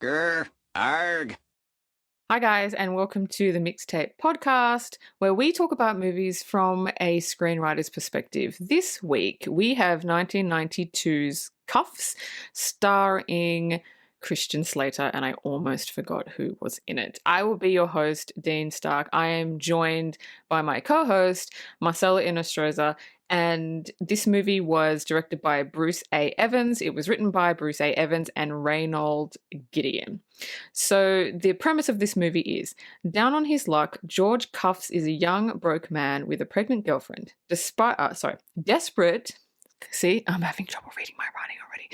Arg. Hi, guys, and welcome to the Mixtape Podcast, where we talk about movies from a screenwriter's perspective. This week, we have 1992's Kuffs, starring Christian Slater, and I almost forgot who was in it. I will be your host, Dean Stark. I am joined by my co-host, Marcella Inostroza, and this movie was directed by Bruce A. Evans. It was written by Bruce A. Evans and Reynold Gideon. So the premise of this movie is, down on his luck, George Kuffs is a young, broke man with a pregnant girlfriend. Desperate. See, I'm having trouble reading my writing already.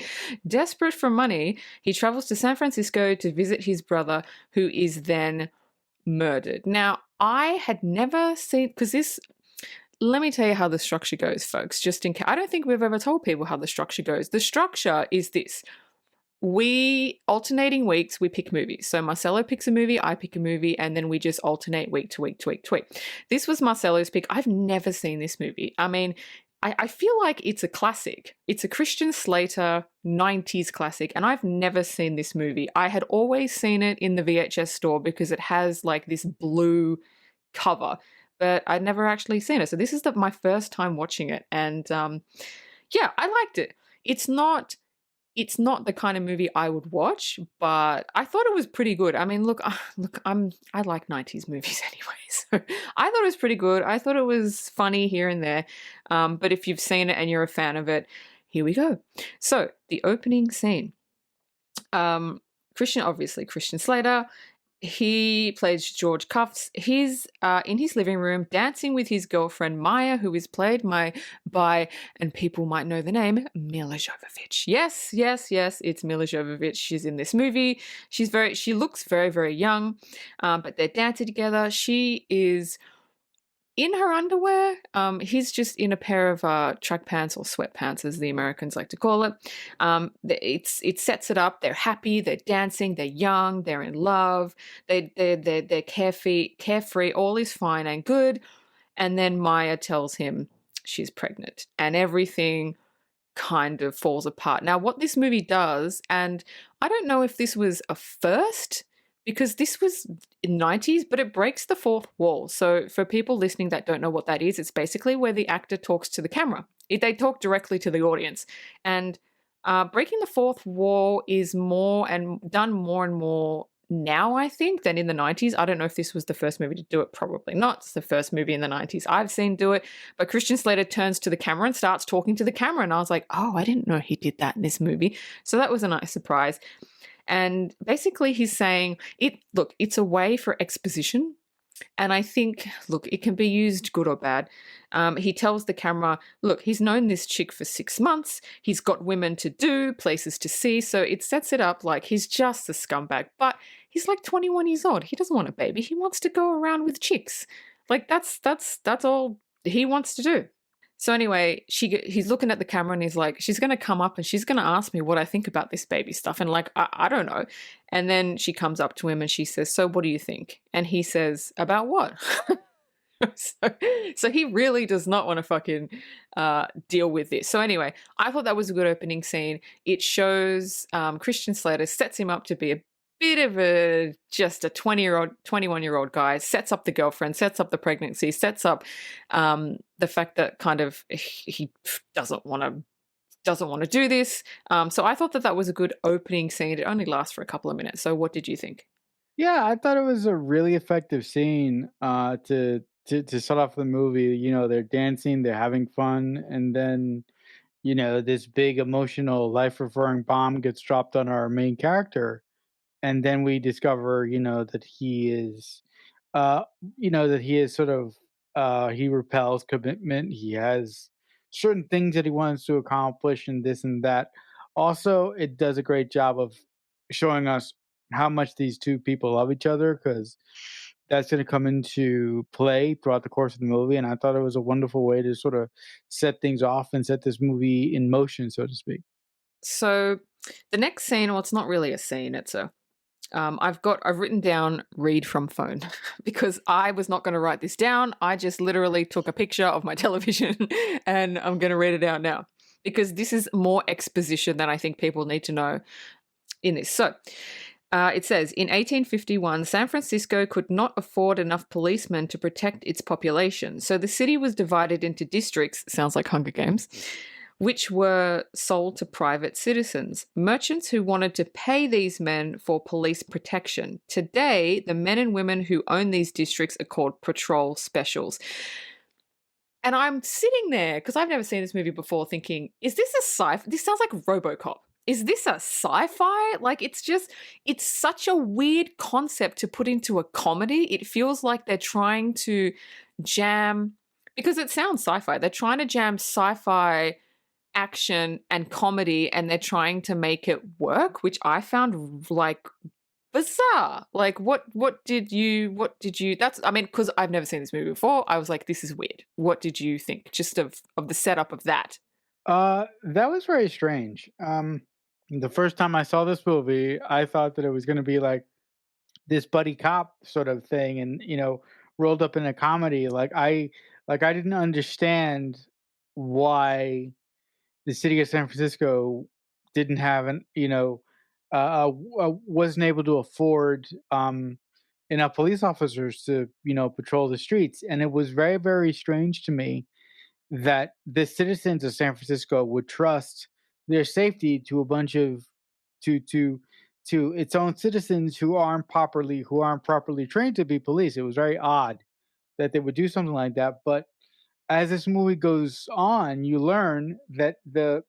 Desperate for money, he travels to San Francisco to visit his brother, who is then murdered. Now, I had never seen, because this, let me tell you how the structure goes, folks, just in case. I don't think we've ever told people how the structure goes. The structure is this. We, alternating weeks, we pick movies. So Marcelo picks a movie, I pick a movie, and then we just alternate week to week to week to week. This was Marcelo's pick. I've never seen this movie. I mean, I feel like it's a classic. It's a Christian Slater 90s classic, and I've never seen this movie. I had always seen it in the VHS store because it has like this blue cover, but I'd never actually seen it. So this is my first time watching it, and yeah, I liked it. It's not the kind of movie I would watch, but I thought it was pretty good. I mean, look, I like 90s movies anyway, so I thought it was pretty good. I thought it was funny here and there, but if you've seen it and you're a fan of it, here we go. So the opening scene. Christian Slater. He plays George Kuffs. He's in his living room dancing with his girlfriend Maya, who is played by, and people might know the name, Milla Jovovich. Yes, it's Milla Jovovich. She's in this movie. She looks very, very young, but they're dancing together. She is in her underwear. He's just in a pair of track pants or sweatpants, as the Americans like to call it. It sets it up. They're happy. They're dancing. They're young. They're in love. They're carefree. All is fine and good. And then Maya tells him she's pregnant, and everything kind of falls apart. Now, what this movie does, and I don't know if this was a first, because this was in the 90s, but it breaks the fourth wall. So for people listening that don't know what that is, it's basically where the actor talks to the camera. They talk directly to the audience. And breaking the fourth wall is done more and more now, I think, than in the 90s. I don't know if this was the first movie to do it. Probably not. It's the first movie in the 90s I've seen do it. But Christian Slater turns to the camera and starts talking to the camera. And I was like, oh, I didn't know he did that in this movie. So that was a nice surprise. And basically he's saying, it's a way for exposition. And I think, it can be used good or bad. He tells the camera, he's known this chick for 6 months. He's got women to do, places to see. So it sets it up like he's just a scumbag. But he's like 21 years old. He doesn't want a baby. He wants to go around with chicks. Like that's all he wants to do. So anyway, he's looking at the camera and he's like, she's going to come up and she's going to ask me what I think about this baby stuff. And I don't know. And then she comes up to him and she says, so what do you think? And he says, about what? So he really does not want to fucking deal with this. So anyway, I thought that was a good opening scene. It shows Christian Slater sets him up to be a bit of just a 21-year-old guy, sets up the girlfriend, sets up the pregnancy, sets up the fact that kind of he doesn't want to do this. So I thought that was a good opening scene. It only lasts for a couple of minutes. So what did you think? Yeah, I thought it was a really effective scene to start off the movie. You know, they're dancing, they're having fun, and then this big emotional life-referring bomb gets dropped on our main character. And then we discover, that he is, sort of, he repels commitment. He has certain things that he wants to accomplish and this and that. Also, it does a great job of showing us how much these two people love each other, because that's going to come into play throughout the course of the movie. And I thought it was a written way to sort of set things off and set this movie in motion, so to speak. So the next scene, well, it's not really a scene. It's I've written down read from phone because I was not going to write this down. I just literally took a picture of my television and I'm going to read it out now because this is more exposition than I think people need to know in this. So It says in 1851, San Francisco could not afford enough policemen to protect its population. So the city was divided into districts, sounds like Hunger Games, which were sold to private citizens, merchants who wanted to pay these men for police protection. Today, the men and women who own these districts are called patrol specials. And I'm sitting there because I've never seen this movie before thinking, is this a sci-fi? This sounds like RoboCop. Is this a sci-fi? Like it's such a weird concept to put into a comedy. It feels like they're trying to jam, because it sounds sci-fi. They're trying to jam sci-fi action and comedy and they're trying to make it work, which I found like bizarre. Like what did you that's I mean, because I've never seen this movie before, I was like, this is weird. What did you think just of the setup of that? That was very strange. The first time I saw this movie, I thought that it was going to be like this buddy cop sort of thing, and rolled up in a comedy. Like I didn't understand why the city of San Francisco didn't have wasn't able to afford enough police officers to patrol the streets, and it was very very strange to me that the citizens of San Francisco would trust their safety to a bunch of to to its own citizens who aren't properly trained to be police. It was very odd that they would do something like that. But as this movie goes on, you learn that the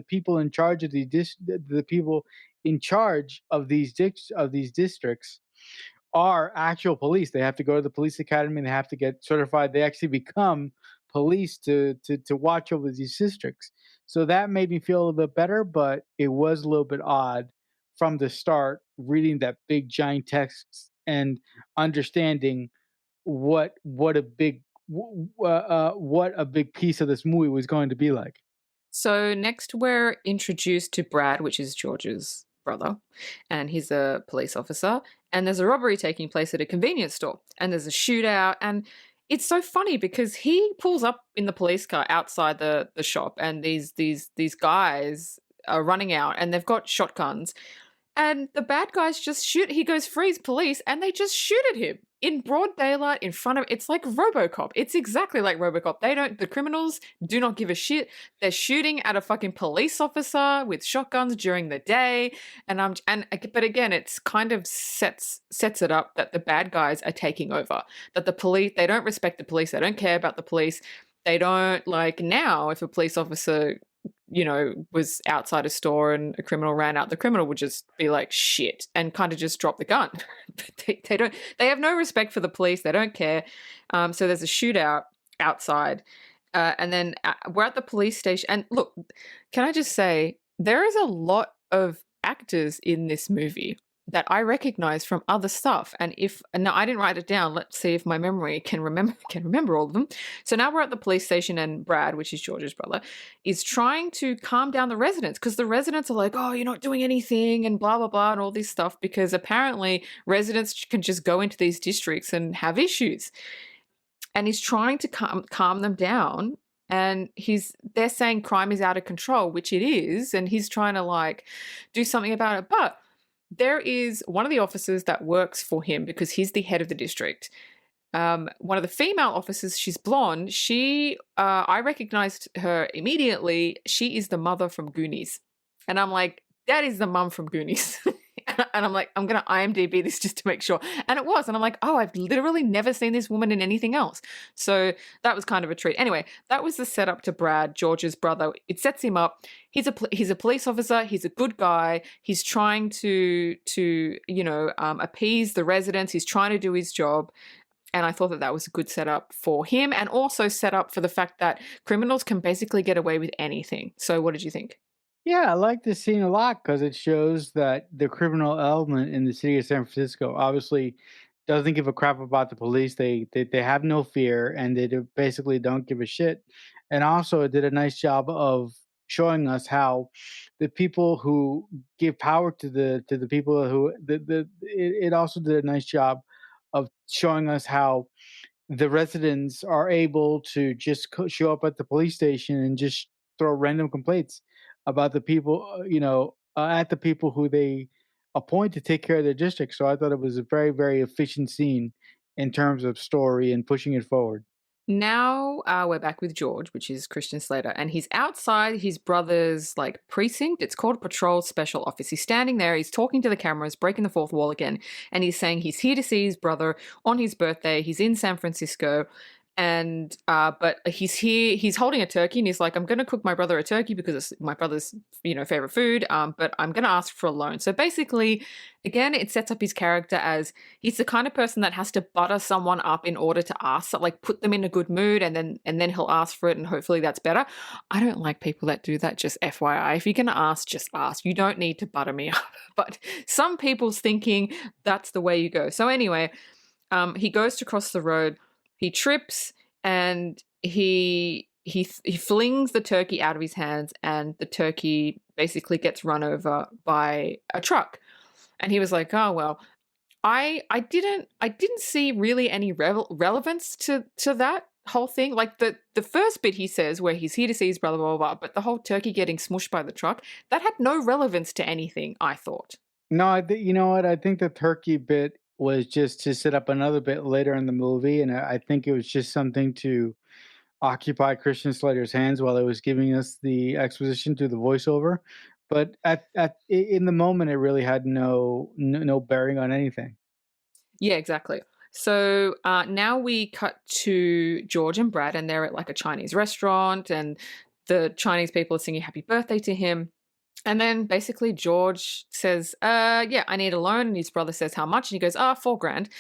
people in charge of the people in charge of these districts are actual police. They have to go to the police academy and they have to get certified. They actually become police to watch over these districts. So that made me feel a little bit better, but it was a little bit odd from the start reading that big giant text and understanding what a big piece of this movie was going to be like. So next we're introduced to Brad, which is George's brother, and he's a police officer. And there's a robbery taking place at a convenience store, and there's a shootout. And it's so funny because he pulls up in the police car outside the shop, and these guys are running out, and they've got shotguns. And the bad guys just shoot. He goes, freeze, police, and they just shoot at him in broad daylight in front of. It's like RoboCop. It's exactly like RoboCop. The criminals do not give a shit. They're shooting at a fucking police officer with shotguns during the day, but again, it's kind of sets it up that the bad guys are taking over. That the police, they don't respect the police. They don't care about the police. They don't, like, now if a police officer was outside a store and a criminal ran out, the criminal would just be like, shit, and kind of just drop the gun. But they have no respect for the police. They don't care. So there's a shootout outside. And then we're at the police station. And look, can I just say, there is a lot of actors in this movie that I recognize from other stuff. And no, I didn't write it down. Let's see if my memory can remember all of them. So now we're at the police station, and Brad, which is George's brother, is trying to calm down the residents, because the residents are like, oh, you're not doing anything and blah, blah, blah, and all this stuff, because apparently residents can just go into these districts and have issues. And he's trying to calm them down. And they're saying crime is out of control, which it is. And he's trying to like do something about it. But there is one of the officers that works for him because he's the head of the district. One of the female officers, she's blonde. I recognized her immediately. She is the mother from Goonies. And I'm like, that is the mum from Goonies. And I'm like, I'm going to IMDb this just to make sure. And it was. And I'm like, oh, I've literally never seen this woman in anything else. So that was kind of a treat. Anyway, that was the setup to Brad, George's brother. It sets him up. He's a police officer. He's a good guy. He's trying to appease the residents. He's trying to do his job. And I thought that was a good setup for him, and also set up for the fact that criminals can basically get away with anything. So what did you think? Yeah, I like this scene a lot because it shows that the criminal element in the city of San Francisco obviously doesn't give a crap about the police. They have no fear, and basically don't give a shit. And also, it did a nice job of showing us how the people who give power to the people who it also did a nice job of showing us how the residents are able to just show up at the police station and just throw random complaints about the people, at the people who they a point to take care of their district. So I thought it was a very, very efficient scene in terms of story and pushing it forward. Now we're back with George, which is Christian Slater, and he's outside his brother's like precinct. It's called Patrol Special Office. He's standing there, he's talking to the cameras, breaking the fourth wall again, and he's saying he's here to see his brother on his birthday. He's in San Francisco, and but he's here. He's holding a turkey, and he's like, "I'm going to cook my brother a turkey because it's my brother's favorite food. But I'm going to ask for a loan." So basically, again, it sets up his character as he's the kind of person that has to butter someone up in order to ask, like put them in a good mood, and then he'll ask for it, and hopefully that's better. I don't like people that do that. Just FYI, if you're gonna ask, just ask. You don't need to butter me up. But some people's thinking that's the way you go. So anyway, he goes to cross the road. He trips and he flings the turkey out of his hands, and the turkey basically gets run over by a truck. And he was like, "Oh well." I didn't see really any relevance to that whole thing. Like the first bit he says where he's here to see his brother, blah, blah, blah, but the whole turkey getting smushed by the truck, that had no relevance to anything, I thought. No, you know what? I think the turkey bit was just to set up another bit later in the movie, and I think it was just something to occupy Christian Slater's hands while it was giving us the exposition through the voiceover. But in the moment, it really had no bearing on anything. Yeah, exactly. So now we cut to George and Brad, and they're at like a Chinese restaurant, and the Chinese people are singing happy birthday to him. And then basically George says, yeah, I need a loan. And his brother says, how much? And he goes, 4 grand.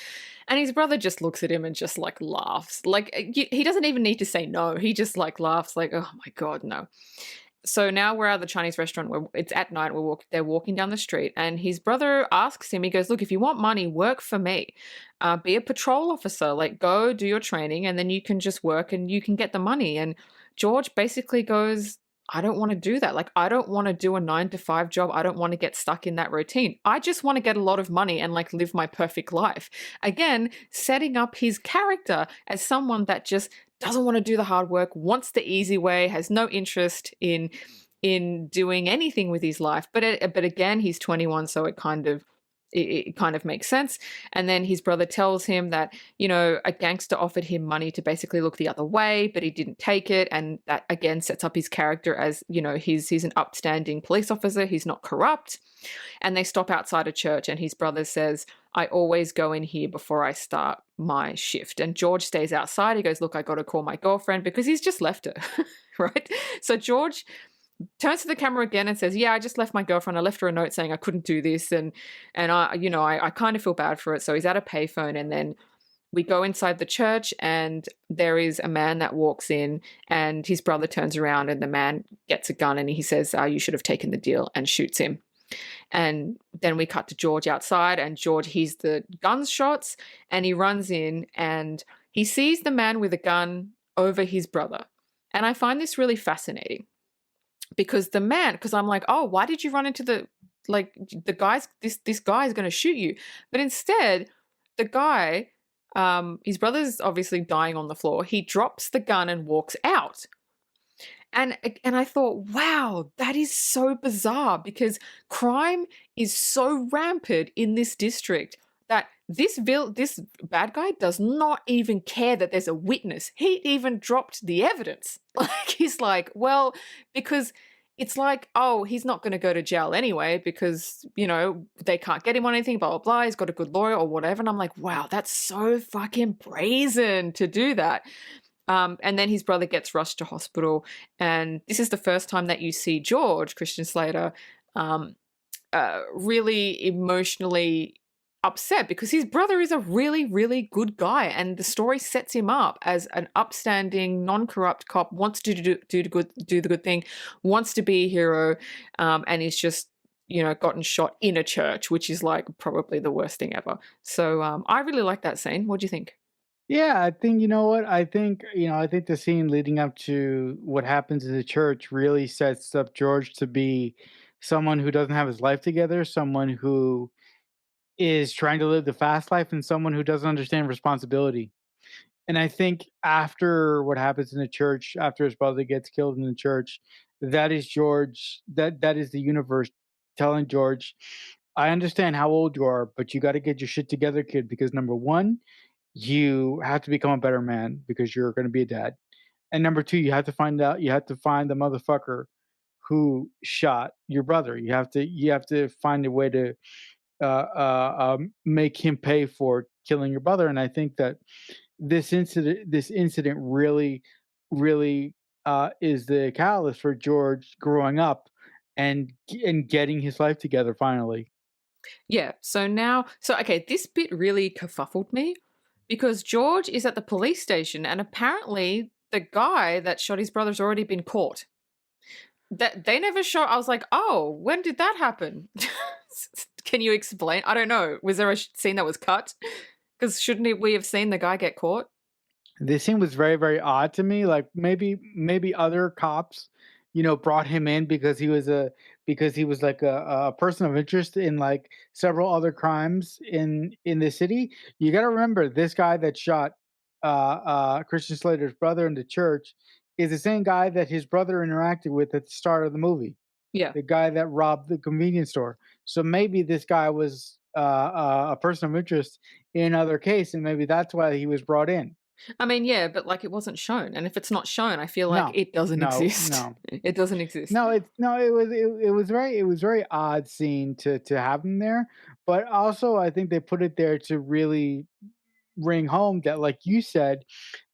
And his brother just looks at him and just like laughs. Like he doesn't even need to say no. He just like laughs like, oh my God, no. So now we're at the Chinese restaurant where it's at night. They're walking down the street, and his brother asks him, he goes, look, if you want money, work for me. Be a patrol officer, like go do your training, and then you can just work and you can get the money. And George basically goes, I don't want to do that. Like, I don't want to do a 9 to 5 job. I don't want to get stuck in that routine. I just want to get a lot of money and like live my perfect life. Again, setting up his character as someone that just doesn't want to do the hard work, wants the easy way, has no interest in doing anything with his life. But again, he's 21, so it kind of makes sense. And then his brother tells him that, a gangster offered him money to basically look the other way, but he didn't take it. And that again sets up his character as, he's an upstanding police officer. He's not corrupt. And they stop outside a church, and his brother says, I always go in here before I start my shift. And George stays outside. He goes, look, I got to call my girlfriend because he's just left her, right? So George turns to the camera again and says, yeah, I just left my girlfriend. I left her a note saying I couldn't do this. And I kind of feel bad for it. So he's at a payphone, and then we go inside the church, and there is a man that walks in, and his brother turns around, and the man gets a gun, and he says, you should have taken the deal, and shoots him. And then we cut to George outside, and George hears the gunshots, and he runs in, and he sees the man with a gun over his brother. And I find this really fascinating because I'm like, oh, why did you run into the guy's, this guy is going to shoot you. But instead, the guy, his brother's obviously dying on the floor. He drops the gun and walks out. And I thought, wow, that is so bizarre because crime is so rampant in this district that this bad guy does not even care that there's a witness. He even dropped the evidence. Like he's like, well, because it's like, oh, he's not going to go to jail anyway because, they can't get him on anything, blah, blah, blah. He's got a good lawyer or whatever. And I'm like, wow, that's so fucking brazen to do that. And then his brother gets rushed to hospital. And this is the first time that you see George, Christian Slater, really emotionally upset because his brother is a really, really good guy. And the story sets him up as an upstanding, non-corrupt cop, wants to do the good thing, wants to be a hero, and he's just gotten shot in a church, which is like probably the worst thing ever. So I really like that scene. What do you think? Yeah, I think you know what I think the scene leading up to what happens in the church really sets up George to be someone who doesn't have his life together, someone who is trying to live the fast life, and someone who doesn't understand responsibility. And I think after what happens in the church, after his brother gets killed in the church, that is George. That is the universe telling George, I understand how old you are, but you got to get your shit together, kid. Because number one, you have to become a better man because you're going to be a dad. And number two, you have to find the motherfucker who shot your brother. You have to find a way to make him pay for killing your brother. And I think that this incident really is the catalyst for George growing up and getting his life together finally. Yeah. So okay, this bit really kerfuffled me because George is at the police station and apparently the guy that shot his brother's already been caught. That they never show. I was like, oh, when did that happen? Can you explain? I don't know. Was there a scene that was cut? Because we have seen the guy get caught? This scene was very, very odd to me. Like maybe other cops, brought him in because he was like a person of interest in like several other crimes in the city. You got to remember this guy that shot Christian Slater's brother in the church is the same guy that his brother interacted with at the start of the movie. Yeah. The guy that robbed the convenience store. So maybe this guy was a person of interest in other case, and maybe that's why he was brought in. I mean, yeah, but like it wasn't shown. And if it's not shown, I feel like No, it doesn't no, exist. no, It doesn't exist. no. It's no. It was very odd scene to have him there, but also I think they put it there to really ring home that, like you said,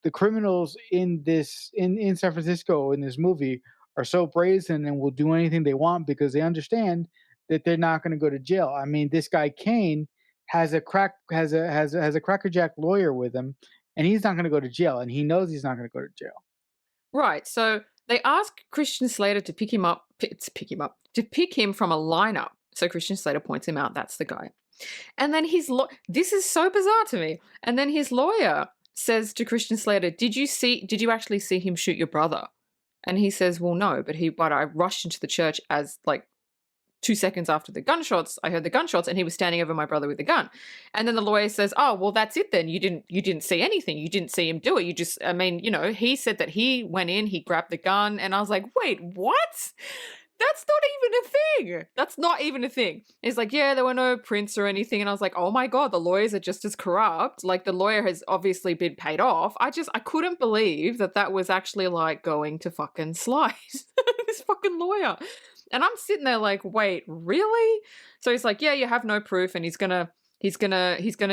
the criminals in San Francisco in this movie are so brazen and will do anything they want because they understand that they're not going to go to jail. I mean, this guy Kane has a crackerjack lawyer with him, and he's not going to go to jail, and he knows he's not going to go to jail. Right. So they ask Christian Slater to pick him from a lineup. So Christian Slater points him out. That's the guy. And then this is so bizarre to me. And then his lawyer says to Christian Slater, did you actually see him shoot your brother? And he says, well, no, but I rushed into the church as like 2 seconds after the gunshots, I heard the gunshots and he was standing over my brother with a gun. And then the lawyer says, oh, well, that's it then. You didn't see anything. You didn't see him do it. He said that he went in, he grabbed the gun. And I was like, wait, what? That's not even a thing. That's not even a thing. He's like, yeah, there were no prints or anything. And I was like, oh my God, the lawyers are just as corrupt. Like the lawyer has obviously been paid off. I couldn't believe that was actually like going to fucking slide. This fucking lawyer. And I'm sitting there like, wait, really? So he's like, yeah, you have no proof. And he's gonna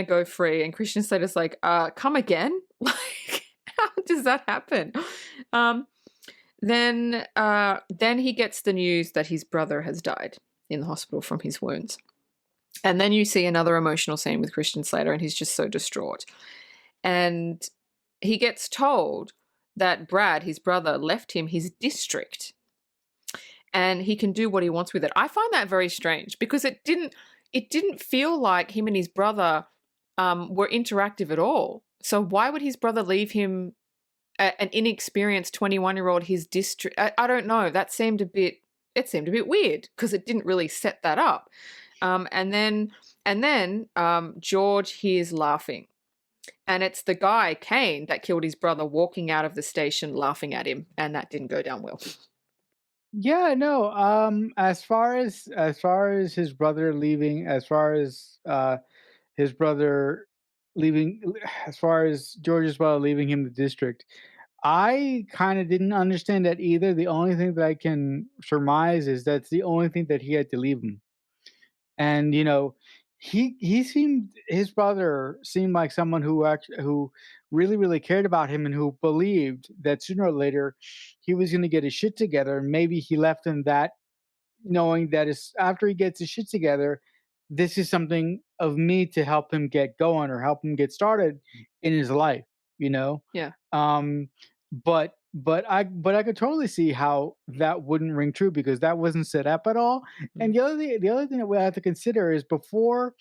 go free. And Christian Slater's like, come again? Like, how does that happen? Then he gets the news that his brother has died in the hospital from his wounds. And then you see another emotional scene with Christian Slater, and he's just so distraught. And he gets told that Brad, his brother, left him his district and he can do what he wants with it. I find that very strange because it didn't feel like him and his brother were interactive at all. So why would his brother leave him an inexperienced 21-year-old his district? I don't know. It seemed a bit weird because it didn't really set that up. And then George hears laughing. And it's the guy, Kane, that killed his brother walking out of the station laughing at him. And that didn't go down well. Yeah, no. As far as his brother leaving, his brother leaving, as far as George's brother leaving him the district, I kind of didn't understand that either. The only thing that I can surmise is that's the only thing that he had to leave him. And his brother seemed like someone who really cared about him and who believed that sooner or later he was going to get his shit together. And maybe he left him that knowing that after he gets his shit together, this is something of me to help him get going or help him get started in his life, you know? Yeah. But I could totally see how that wouldn't ring true because that wasn't set up at all. And the other thing that we have to consider is before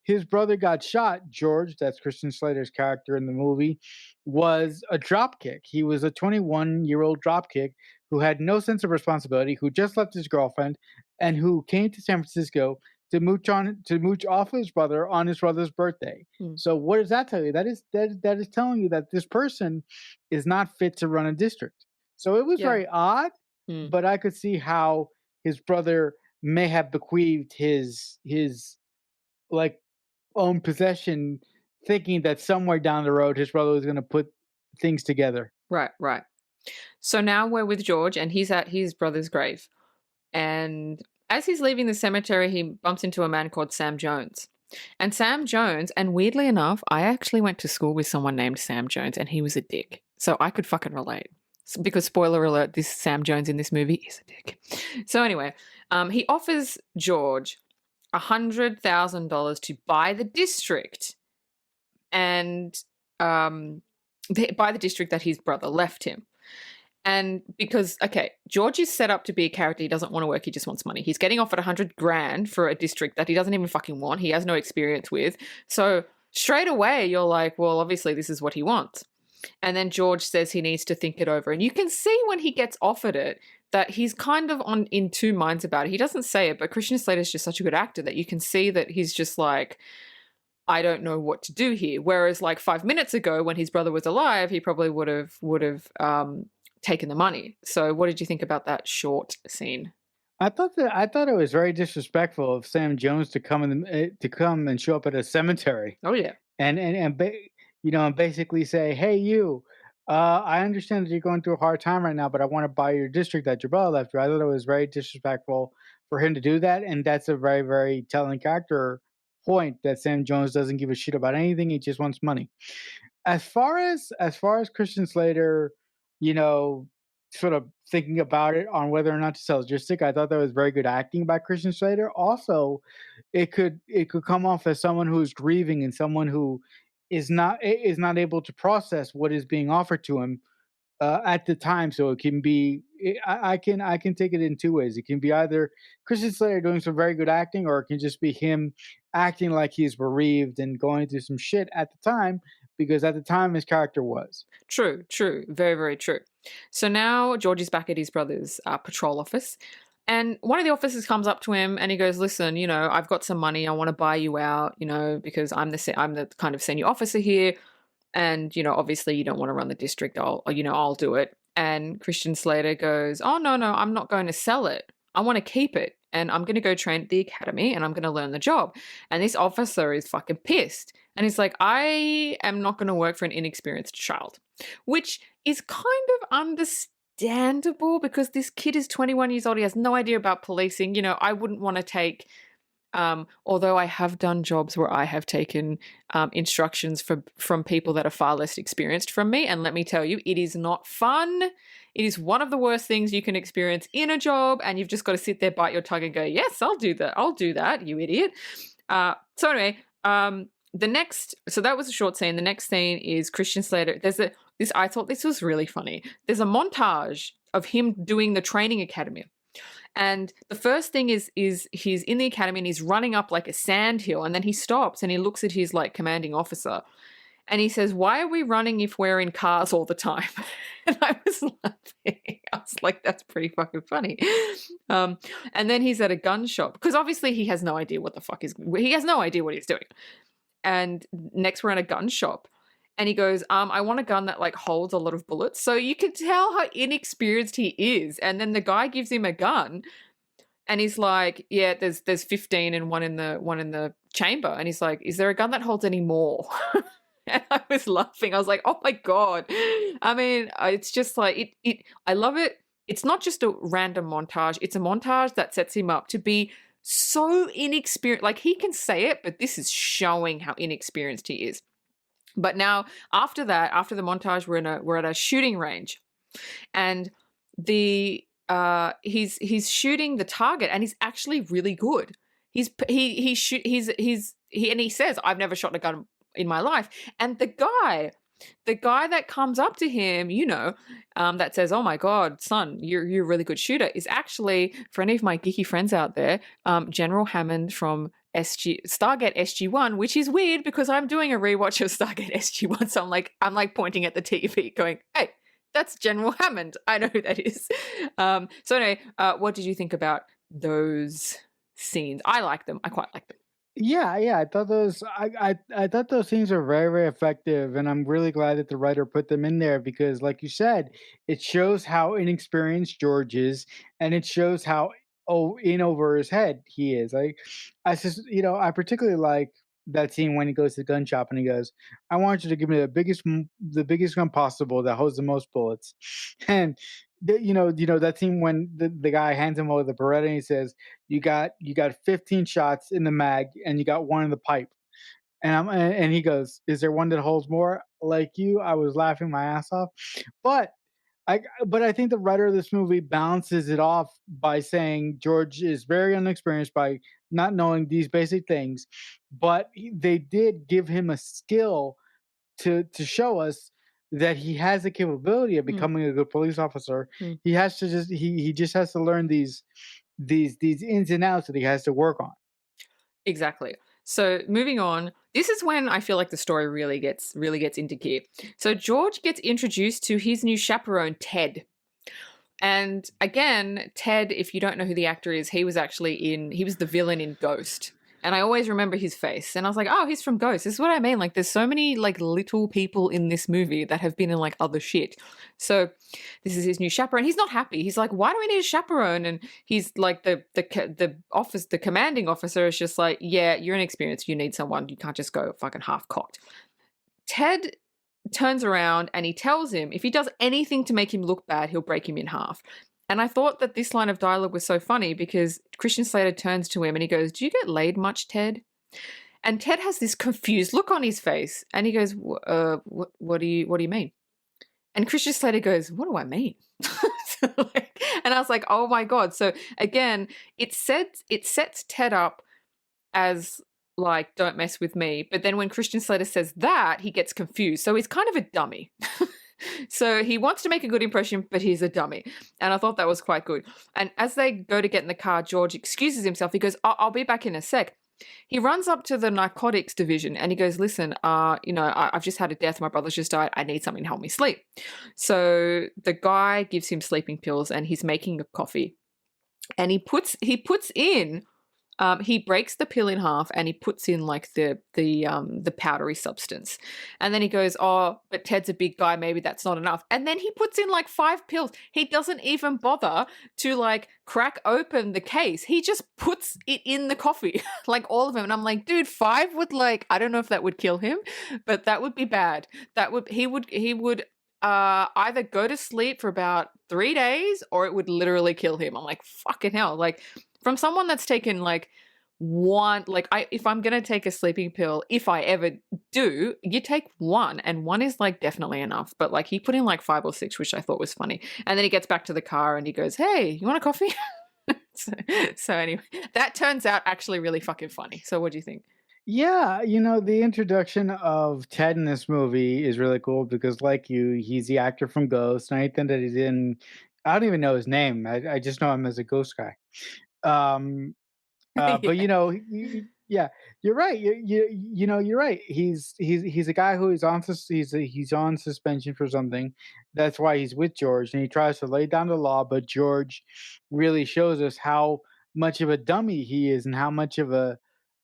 his brother got shot, George, that's Christian Slater's character in the movie, was a dropkick. He was a 21-year-old dropkick who had no sense of responsibility, who just left his girlfriend, and who came to San Francisco to mooch off his brother on his brother's birthday. So what does that tell you? That is telling you that this person is not fit to run a district. So it was very odd, but I could see how his brother may have bequeathed his like own possession, thinking that somewhere down the road his brother was going to put things together. Right, right. So now we're with George, and he's at his brother's grave. And as he's leaving the cemetery, he bumps into a man called Sam Jones. And Sam Jones, and weirdly enough, I actually went to school with someone named Sam Jones, and he was a dick. So I could fucking relate. Because, spoiler alert, this Sam Jones in this movie is a dick. So anyway, he offers George $100,000 to buy the district, and buy the district that his brother left him. And because, okay, George is set up to be a character. He doesn't want to work. He just wants money. He's getting offered 100 grand for a district that he doesn't even fucking want. He has no experience with. So straight away, you're like, well, obviously this is what he wants. And then George says he needs to think it over. And you can see when he gets offered it that he's kind of in two minds about it. He doesn't say it, but Christian Slater's just such a good actor that you can see that he's just like, I don't know what to do here. Whereas like 5 minutes ago when his brother was alive, he probably would have taken the money. So what did you think about that short scene? I thought it was very disrespectful of Sam Jones to come and show up at a cemetery Oh yeah. and basically say, "Hey, you, I understand that you're going through a hard time right now, but I want to buy your district that your brother left you." I thought it was very disrespectful for him to do that, and that's a very, very telling character point that Sam Jones doesn't give a shit about anything. He just wants money. As far as Christian Slater, you know, sort of thinking about it on whether or not to sell Logistic, I thought that was very good acting by Christian Slater. Also, it could come off as someone who is grieving and someone who is not able to process what is being offered to him at the time. So it can be I can take it in two ways. It can be either Christian Slater doing some very good acting, or it can just be him acting like he's bereaved and going through some shit at the time, because at the time his character was. True, true. Very, very true. So now George is back at his brother's patrol office. And one of the officers comes up to him and he goes, "Listen, I've got some money. I want to buy you out, because I'm the kind of senior officer here. And, obviously you don't want to run the district. I'll do it." And Christian Slater goes, "Oh, no, no, I'm not going to sell it. I want to keep it. And I'm going to go train at the academy and I'm going to learn the job." And this officer is fucking pissed. And he's like, "I am not going to work for an inexperienced child," which is kind of understandable because this kid is 21 years old. He has no idea about policing. I wouldn't want to take although I have done jobs where I have taken instructions from people that are far less experienced from me, and let me tell you, it is not fun. It is one of the worst things you can experience in a job, and you've just got to sit there, bite your tongue, and go, "Yes, I'll do that. I'll do that, you idiot." So anyway, so that was a short scene. The next scene is Christian Slater. I thought this was really funny. There's a montage of him doing the training academy. And the first thing is he's in the academy and he's running up like a sand hill, and then he stops and he looks at his like commanding officer and he says, "Why are we running if we're in cars all the time?" And I was laughing. I was like, that's pretty fucking funny. And then he's at a gun shop because obviously he has no idea what he has no idea what he's doing. And next we're in a gun shop. And he goes, "I want a gun that like holds a lot of bullets." So you can tell how inexperienced he is. And then the guy gives him a gun and he's like, "Yeah, there's 15 and one in the chamber." And he's like, "Is there a gun that holds any more?" And I was laughing. I was like, "Oh my God." I mean, it's just like I love it. It's not just a random montage. It's a montage that sets him up to be so inexperienced. Like he can say it, but this is showing how inexperienced he is. But now, after the montage, we're at a shooting range, and he's shooting the target, and he's actually really good. He says, "I've never shot a gun in my life," and the guy that comes up to him, that says, "Oh my God, son, you're a really good shooter," is actually, for any of my geeky friends out there, General Hammond from Stargate SG-1, which is weird because I'm doing a rewatch of Stargate SG-1, so I'm like pointing at the TV going, "Hey, that's General Hammond. I know who that is." So anyway, what did you think about those scenes? I like them. I quite like them. Yeah, yeah, I thought those scenes were very, very effective, and I'm really glad that the writer put them in there because, like you said, it shows how inexperienced George is, and it shows how in over his head he is. Like, I just, I particularly like that scene when he goes to the gun shop and he goes, "I want you to give me the biggest gun possible that holds the most bullets." And that scene when the guy hands him over the Beretta and he says, "You got 15 shots in the mag and you got one in the pipe." And he goes, "Is there one that holds more?" Like you, I was laughing my ass off. But I think the writer of this movie balances it off by saying George is very inexperienced by not knowing these basic things, but they did give him a skill to show us that he has the capability of Mm, becoming a good police officer. mm. He has to just he just has to learn these ins and outs that he has to work on. Exactly. So moving on, this is when I feel like the story really gets into gear. So George gets introduced to his new chaperone, Ted. And again, Ted, if you don't know who the actor is, he was the villain in Ghost. And I always remember his face. And I was like, oh, he's from Ghost. This is what I mean. Like, there's so many, like, little people in this movie that have been in, like, other shit. So this is his new chaperone. He's not happy. He's like, why do we need a chaperone? And he's like, the commanding officer is just like, yeah, you're inexperienced. You need someone. You can't just go fucking half-cocked. Ted turns around and he tells him if he does anything to make him look bad, he'll break him in half. And I thought that this line of dialogue was so funny because Christian Slater turns to him and he goes, "Do you get laid much, Ted?" And Ted has this confused look on his face and he goes, what do you mean?" And Christian Slater goes, "What do I mean?" And I was like, oh my God. So again, it sets Ted up as like, "Don't mess with me." But then when Christian Slater says that, he gets confused. So he's kind of a dummy. So he wants to make a good impression, but he's a dummy. And I thought that was quite good. And as they go to get in the car, George excuses himself. He goes, I'll be back in a sec. He runs up to the narcotics division and he goes, "Listen, I've just had a death. My brother's just died. I need something to help me sleep." So the guy gives him sleeping pills and he's making a coffee. And he puts in he breaks the pill in half and he puts in like the powdery substance. And then he goes, "Oh, but Ted's a big guy. Maybe that's not enough." And then he puts in like 5 pills. He doesn't even bother to like crack open the case. He just puts it in the coffee, like all of them. And I'm like, dude, 5 would like, I don't know if that would kill him, but that would be bad. He would either go to sleep for about 3 days or it would literally kill him. I'm like, fucking hell. Like, from someone that's taken like one, like if I'm going to take a sleeping pill, if I ever do, you take one and one is like definitely enough. But like he put in like 5 or 6, which I thought was funny. And then he gets back to the car and he goes, "Hey, you want a coffee?" so anyway, that turns out actually really fucking funny. So what do you think? Yeah, the introduction of Ted in this movie is really cool because, like you, he's the actor from Ghost. And anything that he's in, I don't even know his name. I just know him as a ghost guy. Um, but Yeah. yeah, you're right. You're right. He's a guy who is on he's on suspension for something. That's why he's with George, and he tries to lay down the law. But George really shows us how much of a dummy he is, and how much of a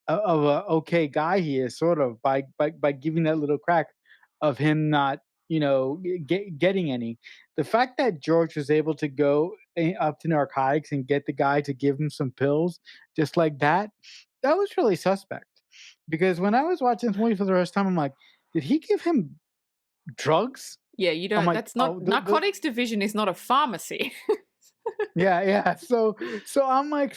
okay guy he is, sort of by giving that little crack of him not getting any. The fact that George was able to go up to narcotics and get the guy to give him some pills just like that was really suspect. Because when I was watching this movie for the first time, I'm like, did he give him drugs? Yeah, you I'm don't, like, that's oh, not, narcotics division is not a pharmacy. yeah, yeah. So I'm like,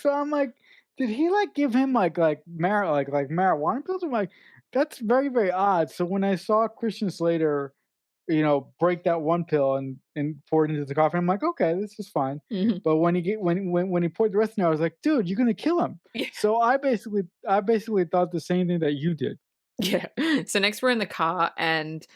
did he like give him like marijuana pills? I'm like, that's very, very odd. So when I saw Christian Slater, break that one pill and pour it into the coffee, I'm like, okay, this is fine. Mhm. But when he poured the rest in there, I was like, dude, you're gonna kill him. Yeah. So I basically thought the same thing that you did. Yeah. So next we're in the car and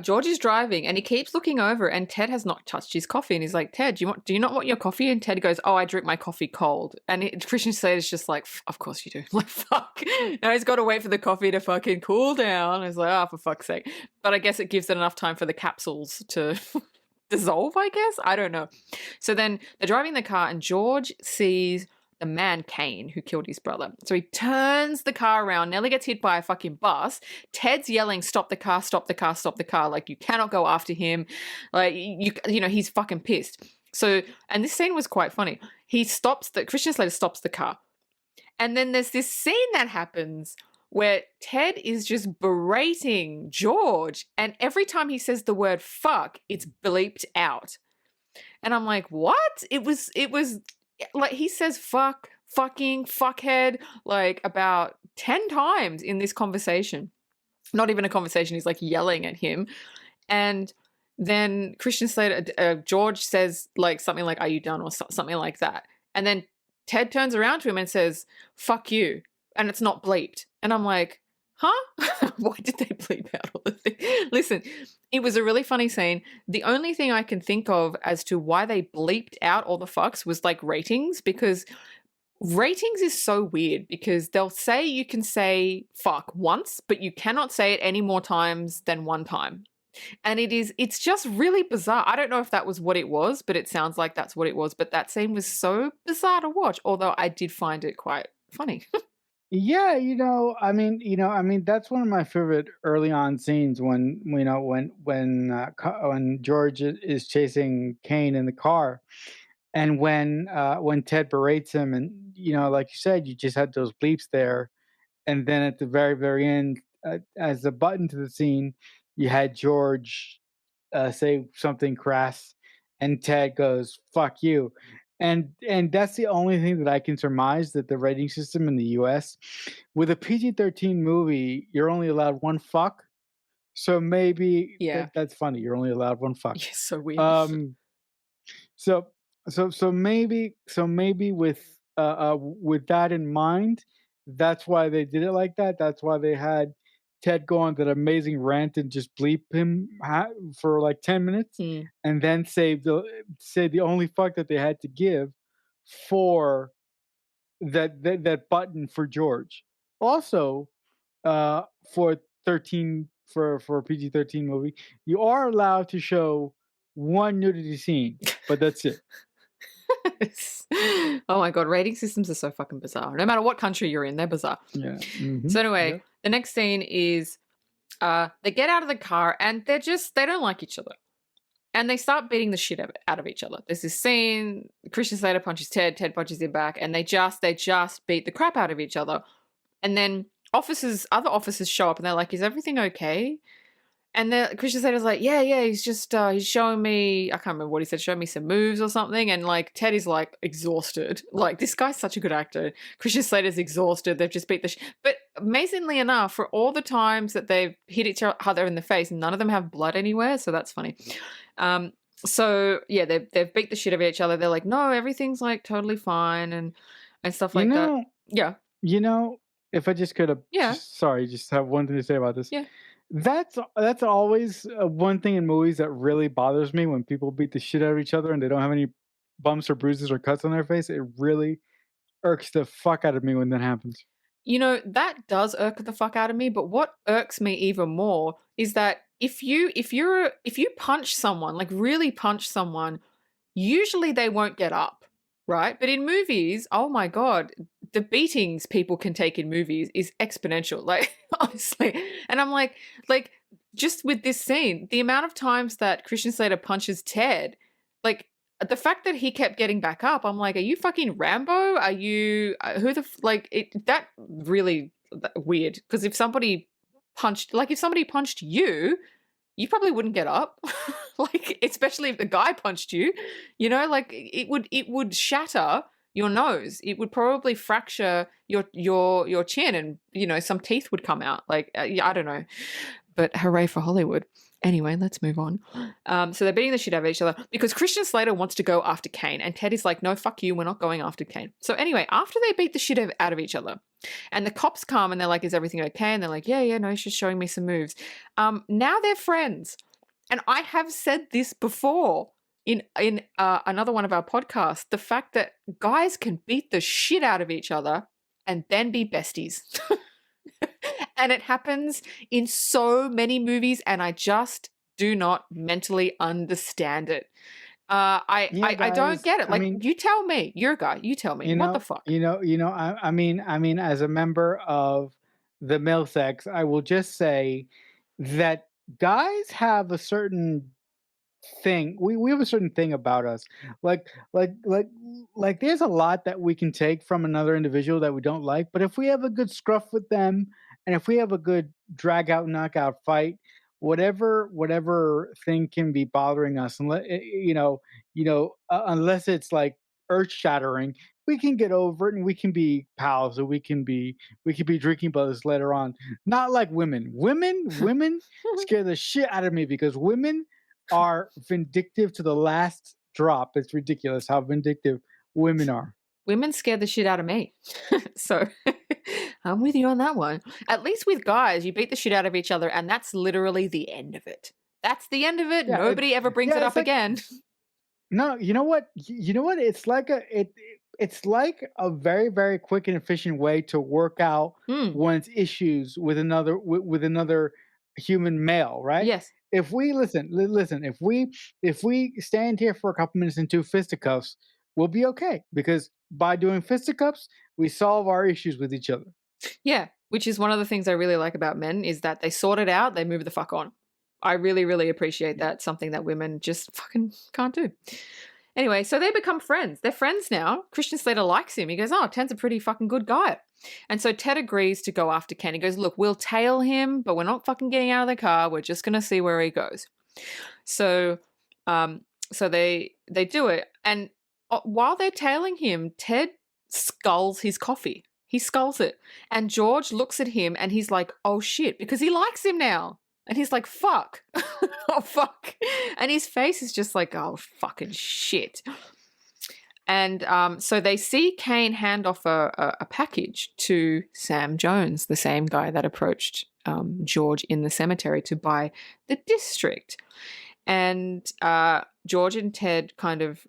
George is driving and he keeps looking over and Ted has not touched his coffee and he's like, "Ted, do you not want your coffee?" And Ted goes, "Oh, I drink my coffee cold." And Christian Slater's just like, "Of course you do." Like, fuck. Now he's got to wait for the coffee to fucking cool down. He's like, "Oh, for fuck's sake." But I guess it gives it enough time for the capsules to dissolve, I guess. I don't know. So then they're driving the car and George sees the man Kane who killed his brother. So he turns the car around, nearly gets hit by a fucking bus. Ted's yelling, "Stop the car, stop the car, stop the car." Like, you cannot go after him. Like, he's fucking pissed. So, and this scene was quite funny. Christian Slater stops the car. And then there's this scene that happens where Ted is just berating George. And every time he says the word fuck, it's bleeped out. And I'm like, what? It was like he says fuck, fucking, fuckhead, like about 10 times in this conversation. Not even a conversation, he's like yelling at him. And then Christian Slater, George says like something like, "Are you done?" or something like that. And then Ted turns around to him and says, "Fuck you." And it's not bleeped. And I'm like, huh? Why did they bleep out all the things? Listen, it was a really funny scene. The only thing I can think of as to why they bleeped out all the fucks was like ratings, because ratings is so weird because they'll say you can say fuck once, but you cannot say it any more times than one time. And it's just really bizarre. I don't know if that was what it was, but it sounds like that's what it was. But that scene was so bizarre to watch, although I did find it quite funny. Yeah, I mean, that's one of my favorite early on scenes when when George is chasing Kane in the car, and when Ted berates him, and like you said, you just had those bleeps there, and then at the very end, as a button to the scene, you had George say something crass, and Ted goes "fuck you," and that's the only thing that I can surmise that the rating system in the U.S. with a PG-13 movie, you're only allowed one fuck. So maybe Yeah. that's funny. You're only allowed one fuck. Yeah, so weird. Um, so maybe with that in mind, that's why they did it like that. That's why they had Ted go on that amazing rant and just bleep him for like 10 minutes, Mm. and then say the only fuck that they had to give for that button for George. Also, uh, for 13 for a PG-13 movie, you are allowed to show one nudity scene, but that's it. Oh my god, rating systems are so fucking bizarre. No matter what country you're in, they're bizarre. Yeah. So anyway, Yep. the next scene is they get out of the car and they don't like each other. And they start beating the shit out of each other. There's this scene, Christian Slater punches Ted punches him back, and they just beat the crap out of each other. And then other officers show up and they're like, "Is everything okay?" And the Christian Slater's like, yeah, he's just he's showing me, I can't remember what he said, showing me some moves or something. And like Ted is like exhausted. Like this guy's such a good actor. Christian Slater's exhausted. They've just beat the but amazingly enough, for all the times that they've hit each other in the face, none of them have blood anywhere. So that's funny. So yeah, they've beat the shit out of each other. They're like, no, everything's like totally fine and stuff You like that. know, Yeah. you know, if I just could have, Yeah. sorry, just have one thing to say about this. Yeah. That's always one thing in movies that really bothers me when people beat the shit out of each other and they don't have any bumps or bruises or cuts on their face. It really irks the fuck out of me when that happens. You know, that does irk the fuck out of me, but what irks me even more is that if you punch someone, like really punch someone, usually they won't get up, right? But in movies, oh my god, the beatings people can take in movies is exponential, like honestly. And I'm like just with this scene, the amount of times that Christian Slater punches Ted, like the fact that he kept getting back up, I'm like, are you fucking Rambo? Are you who the like it? That really weird, because if somebody punched you, you probably wouldn't get up. Like especially if the guy punched you, like it would shatter your nose. It would probably fracture your chin, and some teeth would come out. Like I don't know, but hooray for Hollywood. Anyway, let's move on. So they're beating the shit out of each other because Christian Slater wants to go after Kane, and Ted is like, no, fuck you, we're not going after Kane. So anyway, after they beat the shit out of each other, and the cops come and they're like, is everything okay? And they're like, yeah, no, he's just showing me some moves. Now they're friends. And I have said this before in another one of our podcasts, the fact that guys can beat the shit out of each other and then be besties. And it happens in so many movies, and I just do not mentally understand it. I don't Guys, get it. I Like, mean, you tell me. You're a guy. You tell me. What the fuck? I mean, as a member of the male sex, I will just say that guys have a certain thing. We have a certain thing about us. Like like like there's a lot that we can take from another individual that we don't like, but if we have a good scruff with them and if we have a good drag out knockout fight, whatever thing can be bothering us, unless unless it's like earth shattering, we can get over it and we can be pals, or we can be drinking brothers later on. Not like women. Women scare the shit out of me because women are vindictive to the last drop. It's ridiculous how vindictive women are. Women scare the shit out of me. So I'm with you on that one. At least with guys, you beat the shit out of each other, and that's literally the end of it. That's the end of it. Yeah, Nobody ever brings it it's up like again. no. You know what? You know what? It's like a very very quick and efficient way to work out Hmm. one's issues with another human male, right? Yes. If we listen, if we stand here for a couple minutes and do fisticuffs, we'll be okay because by doing fisticuffs, we solve our issues with each other. Yeah, which is one of the things I really like about men is that they sort it out, they move the fuck on. I really, really appreciate that. Something that women just fucking can't do. Anyway, so they become friends. They're friends now. Christian Slater likes him. He goes, oh, Ted's a pretty fucking good guy. And so Ted agrees to go after Ken. He goes, look, we'll tail him, but we're not fucking getting out of the car. We're just going to see where he goes. So so they do it. And while they're tailing him, Ted sculls his coffee. He sculls it. And George looks at him and he's like, oh shit, because he likes him now. And he's like, fuck. Oh, fuck. And his face is just like, oh, fucking shit. And so they see Kane hand off a package to Sam Jones, the same guy that approached George in the cemetery to buy the district. And George and Ted kind of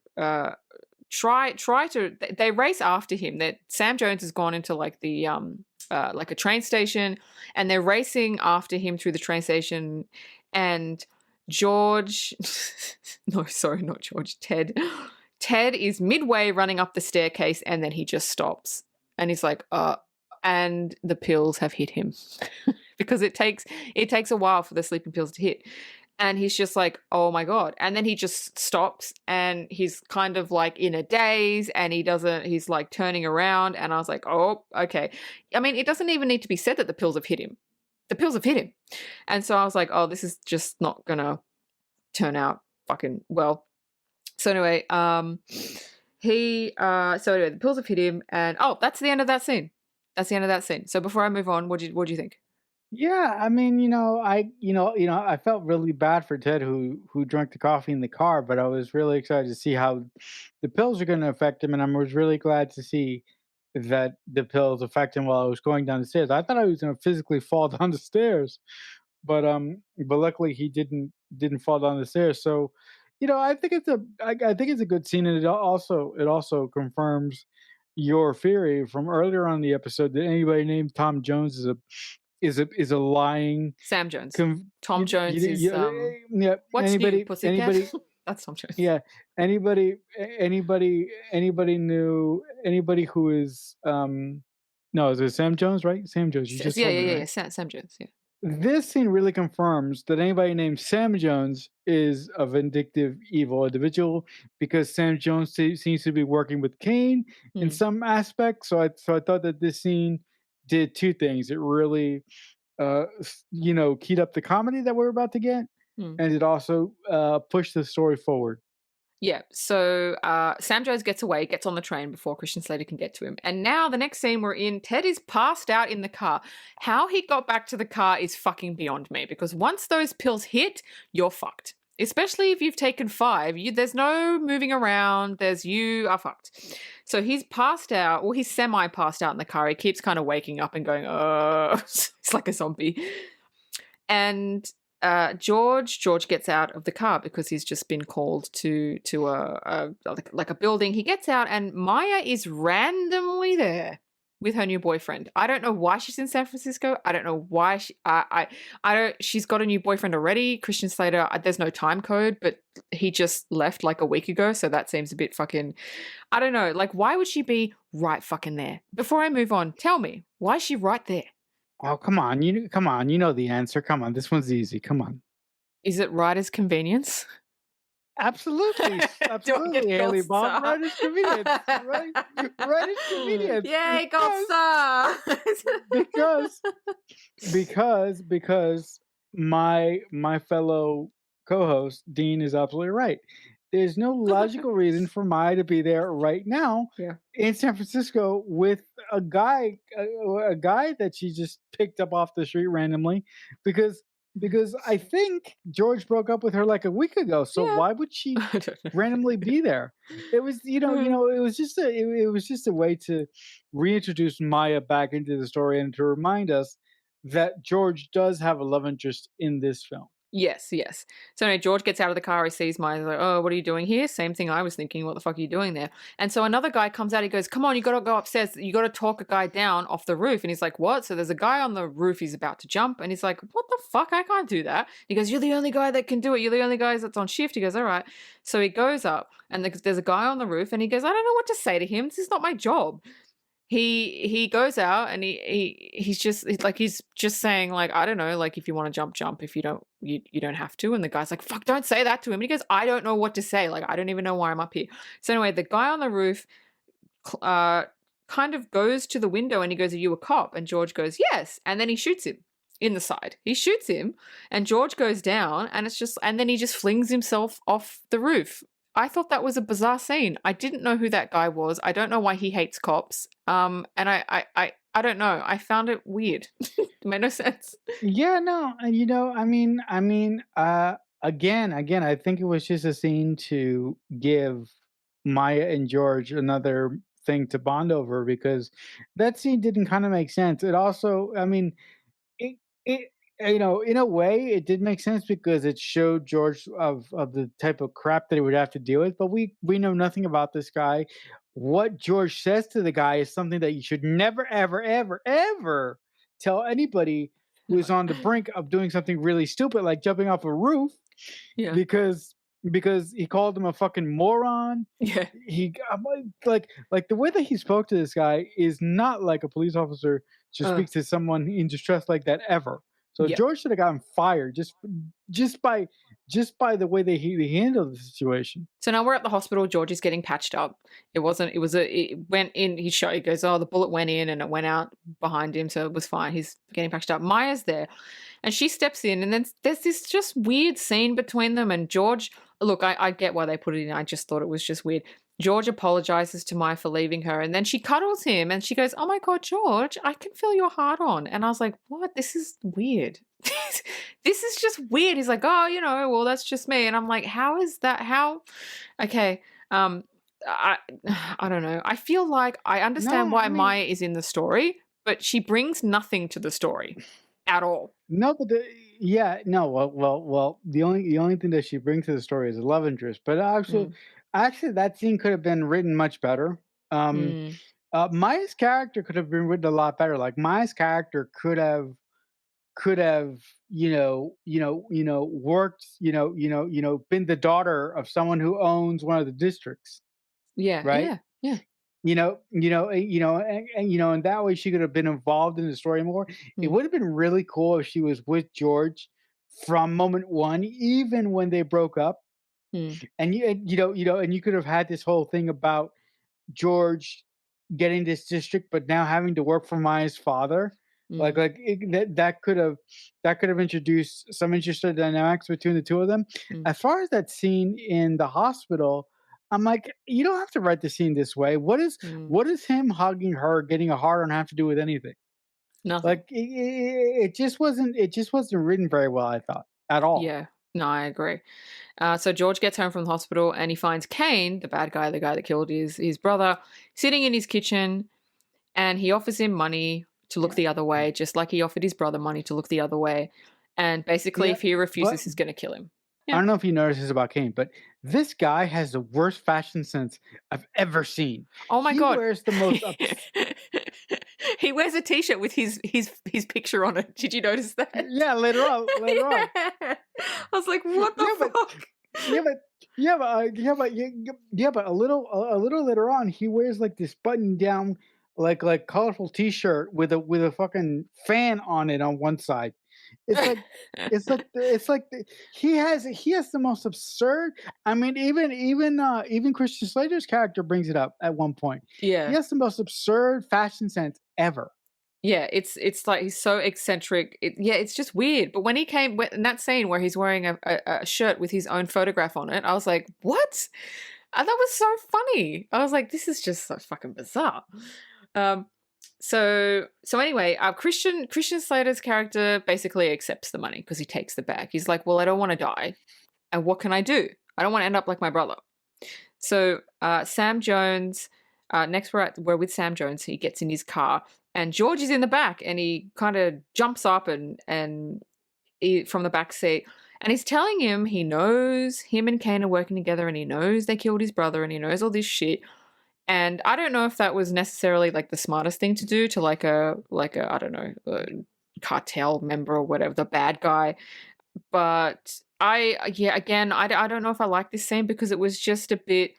try to they race after him. That Sam Jones has gone into like the like a train station, and they're racing after him through the train station. And George, no, sorry, not George, Ted. Ted is midway running up the staircase, and then he just stops, and he's like, and the pills have hit him because it takes a while for the sleeping pills to hit. And he's just like, oh my God. And then he just stops and he's kind of like in a daze and he's like turning around. And I was like, oh, okay. I mean, it doesn't even need to be said that the pills have hit him. The pills have hit him. And so I was like, oh, this is just not going to turn out fucking well. So anyway, the pills have hit him and, oh, that's the end of that scene. That's the end of that scene. So before I move on, what do you think? Yeah, I mean, I felt really bad for Ted who drank the coffee in the car, but I was really excited to see how the pills are going to affect him, and I was really glad to see that the pills affect him while I was going down the stairs. I thought I was going to physically fall down the stairs, but luckily he didn't fall down the stairs. So, I think I think it's a good scene, and it also confirms your theory from earlier on in the episode that anybody named Tom Jones is a lying. Sam Jones. Tom You, Jones is yeah. what's new, pussycat? That's Tom Jones. Yeah. Anybody knew anybody who is no, is it Sam Jones, right? Sam Jones. You just Yeah, told me, yeah, right? yeah. Sam Jones. Yeah. This scene really confirms that anybody named Sam Jones is a vindictive, evil individual because Sam Jones seems to be working with Kane in Hmm. some aspects. So I thought that this scene did two things. It really, keyed up the comedy that we're about to get, Hmm. and it also pushed the story forward. Yeah, so Sam Jones gets away, gets on the train before Christian Slater can get to him. And now the next scene we're in, Ted is passed out in the car. How he got back to the car is fucking beyond me because once those pills hit, you're fucked. Especially if you've taken 5. There's no moving around. You are fucked. So he's passed out, or he's semi-passed out in the car. He keeps kind of waking up and going, it's like a zombie. And George gets out of the car because he's just been called to a building. He gets out and Maya is randomly there with her new boyfriend. I don't know why she's in San Francisco. I don't know why she's got a new boyfriend already. Christian Slater, there's no time code, but he just left like a week ago, so that seems a bit fucking, I don't know. Like, why would she be right fucking there? Before I move on, tell me, why is she right there? Oh, come on, you know the answer. Come on, this one's easy. Come on. Is it right as convenience? Absolutely, Doing a absolutely, Haley gold Bob. star. Right as convenience. Right as convenience. Yay, gold star. Because because my fellow co-host Dean is absolutely right. There's no logical reason for Maya to be there right now Yeah. in San Francisco with a guy that she just picked up off the street randomly because I think George broke up with her like a week ago. So Yeah. why would she I don't randomly be there? It was know. it was just it was just a way to reintroduce Maya back into the story and to remind us that George does have a love interest in this film. Yes, yes. So anyway, George gets out of the car. He sees Maya. He's like, "Oh, what are you doing here?" Same thing I was thinking. What the fuck are you doing there? And so another guy comes out. He goes, "Come on, you got to go upstairs. You got to talk a guy down off the roof." And he's like, "What?" So there's a guy on the roof. He's about to jump, and he's like, "What the fuck? I can't do that." He goes, "You're the only guy that can do it. You're the only guy that's on shift." He goes, "All right." So he goes up, and there's a guy on the roof, and he goes, "I don't know what to say to him. This is not my job." He goes out and he's just saying like, I don't know, like if you want to jump, jump. If you don't, you don't have to. And the guy's like, fuck, don't say that to him. And he goes, I don't know what to say. Like I don't even know why I'm up here. So anyway, the guy on the roof kind of goes to the window and he goes, are you a cop? And George goes, yes. And then he shoots him in the side. He shoots him and George goes down and then he just flings himself off the roof. I thought that was a bizarre scene. I didn't know who that guy was. I don't know why he hates cops. And I don't know. I found it weird. It made no sense. Yeah, no, and again, I think it was just a scene to give Maya and George another thing to bond over because that scene didn't kind of make sense. It also, it it in a way, it did make sense because it showed George of the type of crap that he would have to deal with. But we know nothing about this guy. What George says to the guy is something that you should never, ever, ever, ever tell anybody who No. is on the brink of doing something really stupid, like jumping off a roof, Yeah. because he called him a fucking moron. Yeah. Like the way that he spoke to this guy is not like a police officer should Uh, speak to someone in distress like that ever. So yeah. George should have gotten fired just by the way that he handled the situation. So now we're at the hospital. George is getting patched up. It went in, he goes, oh, the bullet went in and it went out behind him. So it was fine. He's getting patched up. Maya's there and she steps in and then there's this just weird scene between them and George. Look, I get why they put it in. I just thought it was just weird. George apologizes to Maya for leaving her and then she cuddles him and she goes, oh my God, George, I can feel your heart on. And I was like, what? This is weird. This is just weird. He's like, oh, well, that's just me. And I'm like, how is that? How? Okay. I I don't know. I feel like I understand No, why Maya is in the story, but she brings nothing to the story at all. no, but yeah, no, well. The only thing that she brings to the story is a love interest. But Mm, actually, that scene could have been written much better. mm, Maya's character could have been written a lot better. Like Maya's character could have worked, been the daughter of someone who owns one of the districts, yeah, right? yeah, yeah. And that way she could have been involved in the story more. It Mm, would have been really cool if she was with George from moment one, even when they broke up, mm, and you could have had this whole thing about George getting this district, but now having to work for Maya's father. mm, That could have introduced some interesting dynamics between the two of them. mm, As far as that scene in the hospital, I'm like, you don't have to write the scene this way. mm. What is him hugging her, getting a hard on have to do with anything? Nothing. Like it just wasn't written very well. I thought at all. Yeah. No, I agree. So George gets home from the hospital and he finds Kane, the bad guy, the guy that killed his brother, sitting in his kitchen, and he offers him money to look the other way, just like he offered his brother money to look the other way. And basically, Yeah, if he but refuses, he's going to kill him. I Yeah. don't know if you noticed this about Kane, but this guy has the worst fashion sense I've ever seen. Oh my He god. wears the most He wears a t-shirt with his picture on it. Did you notice that? yeah, later on. I was like, what Yeah, the but fuck? yeah, but but a little later on, he wears like this button down, like colorful T-shirt with a fucking fan on it on one side. It's like he has the most absurd. I mean, even Christian Slater's character brings it up at one point. He Yeah. has the most absurd fashion sense ever. Yeah, it's like he's so eccentric. Yeah, it's just weird. But when he came in that scene where he's wearing a shirt with his own photograph on it, I was like, "What?" And that was so funny. I was like, "This is just so fucking bizarre." Um, so anyway, Christian Slater's character basically accepts the money because he takes the bag. He's like, "Well, I don't want to die, and what can I do? I don't want to end up like my brother." So Sam Jones. Next, we're with Sam Jones. He gets in his car, and George is in the back, and he kind of jumps up from the back seat, and he's telling him he knows him and Kane are working together, and he knows they killed his brother, and he knows all this shit. And I don't know if that was necessarily like the smartest thing to do to like a I don't know, a cartel member or whatever, the bad guy. But I don't know if I like this scene because it was just a bit.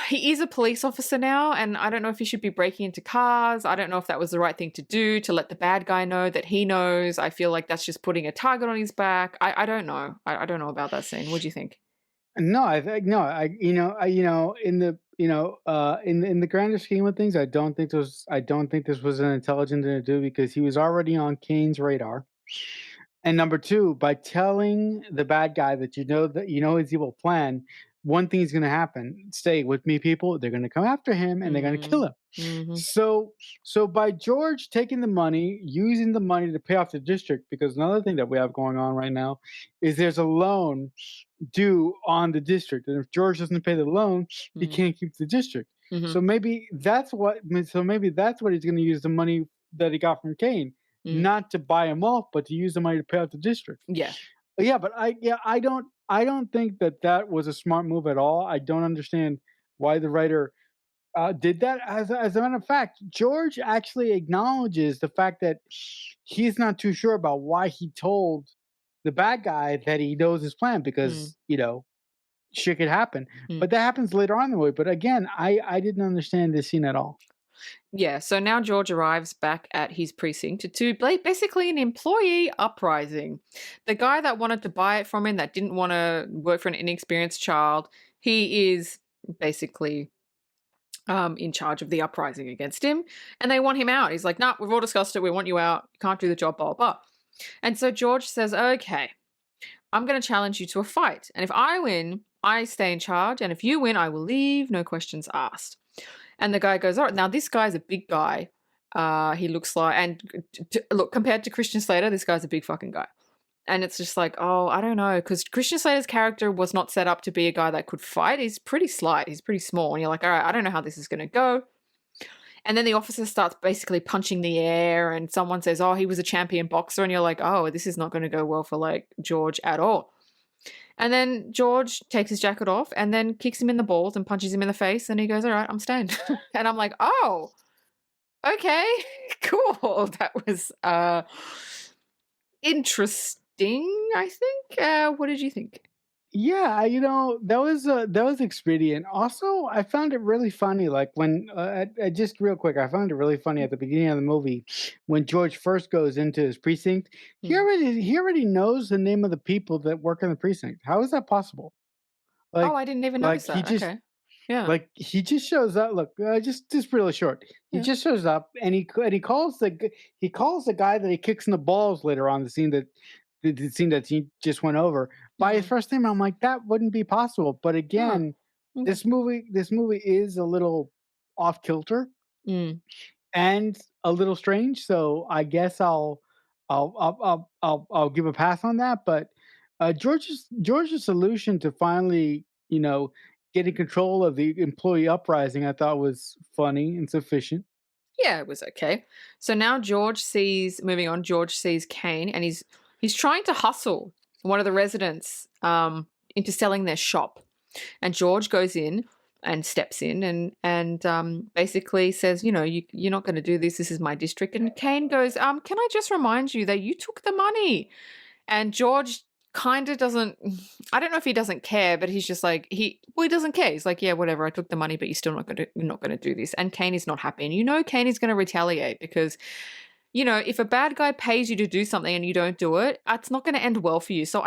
He is a police officer now, and I don't know if he should be breaking into cars. I don't know if that was the right thing to do to let the bad guy know that he knows. I feel like that's just putting a target on his back. I don't know. I don't know about that scene. What do you think? No, I think no, in the in the grander scheme of things, I don't think this was an intelligent thing to do because he was already on Kane's radar. And number two, by telling the bad guy that you know his evil plan, one thing's going to happen. Stay with me, people. They're going to come after him and they're going to kill him. Mm-hmm. So, by George taking the money, using the money to pay off the district, because another thing that we have going on right now is there's a loan due on the district, and if George doesn't pay the loan, he Mm-hmm. can't keep the district. Mm-hmm. So maybe that's what. So maybe that's what he's going to use the money that he got from Kane, not to buy him off, but to use the money to pay off the district. Yeah. Yeah, but I don't think that that was a smart move at all. I don't understand why the writer did that. As a matter of fact, George actually acknowledges the fact that he's not too sure about why he told the bad guy that he knows his plan because shit could happen. Mm. But that happens later on in the movie. But again, I didn't understand this scene at all. Yeah, so now George arrives back at his precinct to basically an employee uprising. The guy that wanted to buy it from him, that didn't want to work for an inexperienced child, he is basically in charge of the uprising against him, and they want him out. He's like, "Nah, we've all discussed it. We want you out. You can't do the job, blah, blah." And so George says, "Okay, I'm going to challenge you to a fight. And if I win, I stay in charge. And if you win, I will leave. No questions asked." And the guy goes, "All right." Now, this guy's a big guy. He looks like, and look, compared to Christian Slater, this guy's a big fucking guy. And it's just like, oh, I don't know. Because Christian Slater's character was not set up to be a guy that could fight. He's pretty slight. He's pretty small. And you're like, all right, I don't know how this is going to go. And then the officer starts basically punching the air. And someone says, oh, he was a champion boxer. And you're like, oh, this is not going to go well for like George at all. And then George takes his jacket off and then kicks him in the balls and punches him in the face. And he goes, all right, I'm staying. And I'm like, oh, okay, cool. That was interesting, I think. What did you think? Yeah, that was expedient. Also, I found it really funny. Like when, just real quick, I found it really funny at the beginning of the movie when George first goes into his precinct. He already knows the name of the people that work in the precinct. How is that possible? Oh, Like, I didn't even notice he that. just Okay. Yeah. like he just shows up. Look, just really short. He Yeah. just shows up and he calls the guy that he kicks in the balls later on, the scene that he just went over, by his first name. I'm like, that wouldn't be possible. But again, Okay. this movie is a little off kilter Mm. and a little strange. So I guess I'll give a pass on that. But George's solution to finally, getting control of the employee uprising, I thought was funny and sufficient. Yeah, it was okay. So now moving on, George sees Kane and he's trying to hustle one of the residents into selling their shop. And George goes in and steps in and basically says, you're not going to do this. This is my district. And Kane goes, can I just remind you that you took the money? And George kind of doesn't, I don't know if he doesn't care, but he's just like, he doesn't care. He's like, yeah, whatever, I took the money, but you're not going to do this. And Kane is not happy. And Kane is going to retaliate because you know, if a bad guy pays you to do something and you don't do it, it's not going to end well for you. So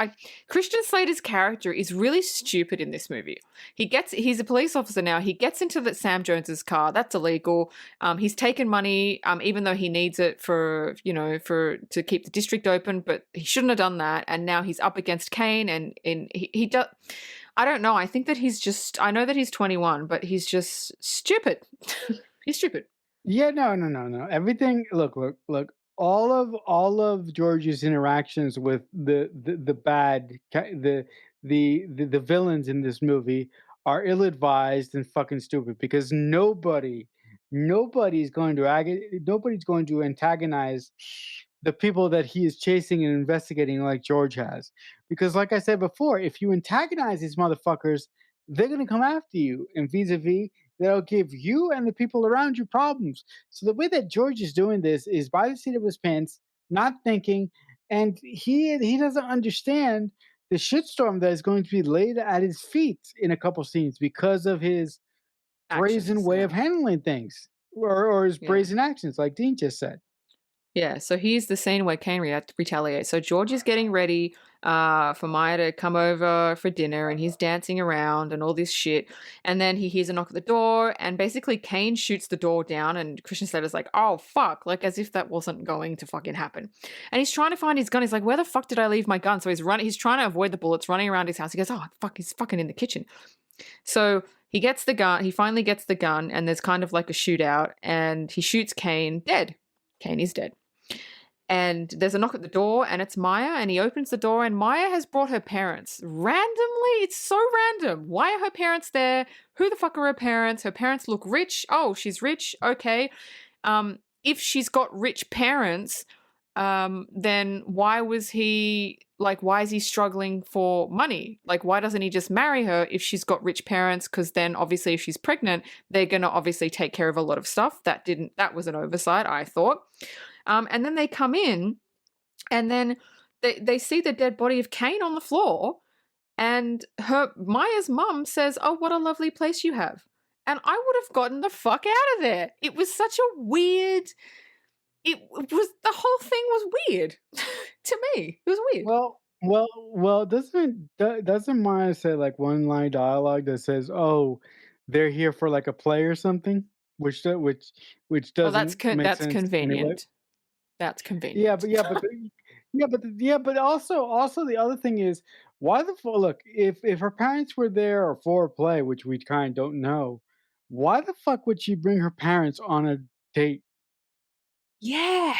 Christian Slater's character is really stupid in this movie. He's a police officer now. He gets into Sam Jones's car. That's illegal. He's taken money, even though he needs it for, you know, to keep the district open, but he shouldn't have done that. And now he's up against Kane, and he does. I don't know. I think that I know that he's 21, but he's just stupid. He's stupid. Yeah, no. Everything. Look. All of George's interactions with the bad the villains in this movie are ill advised and fucking stupid because nobody's going to nobody's going to antagonize the people that he is chasing and investigating like George has. Because, like I said before, if you antagonize these motherfuckers, they're going to come after you, and vis-a-vis, that'll give you and the people around you problems. So the way that George is doing this is by the seat of his pants, not thinking, and he doesn't understand the shitstorm that is going to be laid at his feet in a couple scenes because of his brazen Actions. way Yeah. of handling things, or his Yeah. brazen actions, like Dean just said. Yeah, so here's the scene where Kane retaliates. So George is getting ready for Maya to come over for dinner, and he's dancing around and all this shit. And then he hears a knock at the door, and basically Kane shoots the door down, and Christian Slater's like, oh, fuck, like as if that wasn't going to fucking happen. And he's trying to find his gun. He's like, where the fuck did I leave my gun? So he's trying to avoid the bullets, running around his house. He goes, oh, fuck, he's fucking in the kitchen. So he gets the gun. He finally gets the gun, and there's kind of like a shootout, and he shoots Kane dead. Kane is dead. And there's a knock at the door, and it's Maya, and he opens the door, and Maya has brought her parents. Randomly, it's so random. Why are her parents there? Who the fuck are her parents? Her parents look rich. Oh, she's rich. Okay. If she's got rich parents, then why is he struggling for money? Like, why doesn't he just marry her if she's got rich parents? Because then obviously if she's pregnant, they're going to obviously take care of a lot of stuff. That was an oversight, I thought. And then they come in, and then they see the dead body of Kane on the floor, and Maya's mum says, oh, what a lovely place you have. And I would have gotten the fuck out of there. It was such a weird... the whole thing was weird to me. It was weird. Well. Doesn't Maya say like one line dialogue that says, "Oh, they're here for like a play or something," which Well, doesn't make that's sense anyway. convenient. That's Yeah, convenient. but also the other thing is why the fuck look if her parents were there or for a play, which we kind of don't know, why the fuck would she bring her parents on a date? Yeah.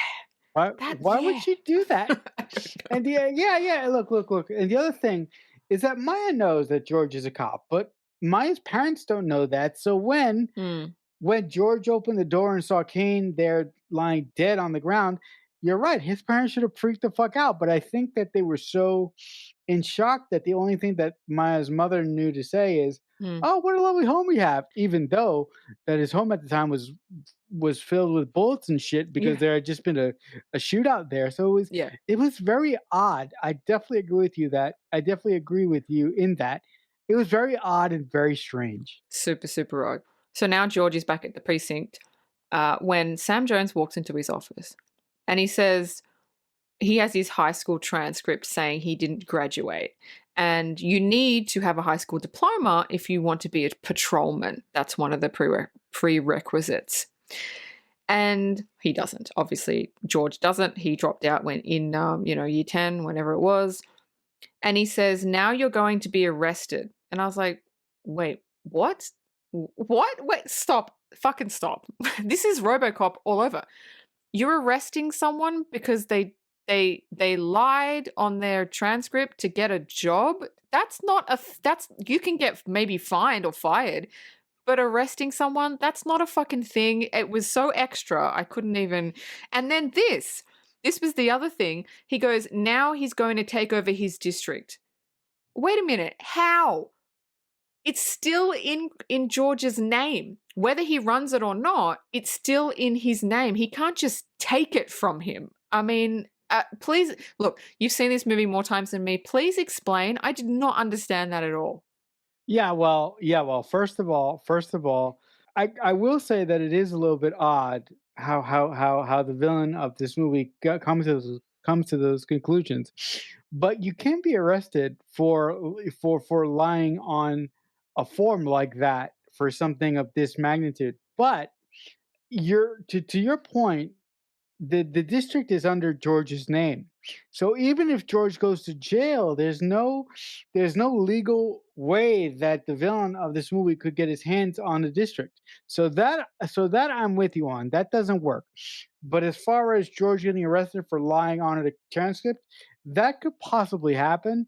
Why would she do that? I don't know. And yeah. Look. And the other thing is that Maya knows that George is a cop, but Maya's parents don't know that. So when George opened the door and saw Kane there lying dead on the ground, you're right. His parents should have freaked the fuck out. But I think that they were so in shock that the only thing that Maya's mother knew to say is, Hmm. "Oh, what a lovely home we have," even though that his home at the time was filled with bullets and shit because Yeah. there had just been a shootout there. So Yeah. it was very odd. I definitely agree with you in that. It was very odd and very strange. Super, super odd. So now George is back at the precinct when Sam Jones walks into his office, and he says he has his high school transcript saying he didn't graduate. And you need to have a high school diploma if you want to be a patrolman. That's one of the prerequisites. And he doesn't. Obviously, George doesn't. He dropped out when in year 10, whenever it was. And he says, now you're going to be arrested. And I was like, wait, what? What? Wait, stop. Fucking stop. This is RoboCop all over. You're arresting someone because they lied on their transcript to get a job. That's not you can get maybe fined or fired, but arresting someone, that's not a fucking thing. It was so extra. I couldn't even. And then this was the other thing. He goes, now he's going to take over his district. Wait a minute. How? It's still in George's name. Whether he runs it or not, it's still in his name. He can't just take it from him. I mean, please, look, you've seen this movie more times than me. Please explain. I did not understand that at all. Yeah, well. First of all, I will say that it is a little bit odd how the villain of this movie comes to those conclusions. But you can be arrested for lying on a form like that for something of this magnitude. But to your point, the district is under George's name. So even if George goes to jail, there's no legal way that the villain of this movie could get his hands on the district. So that I'm with you on. That doesn't work. But as far as George getting arrested for lying on a transcript, that could possibly happen.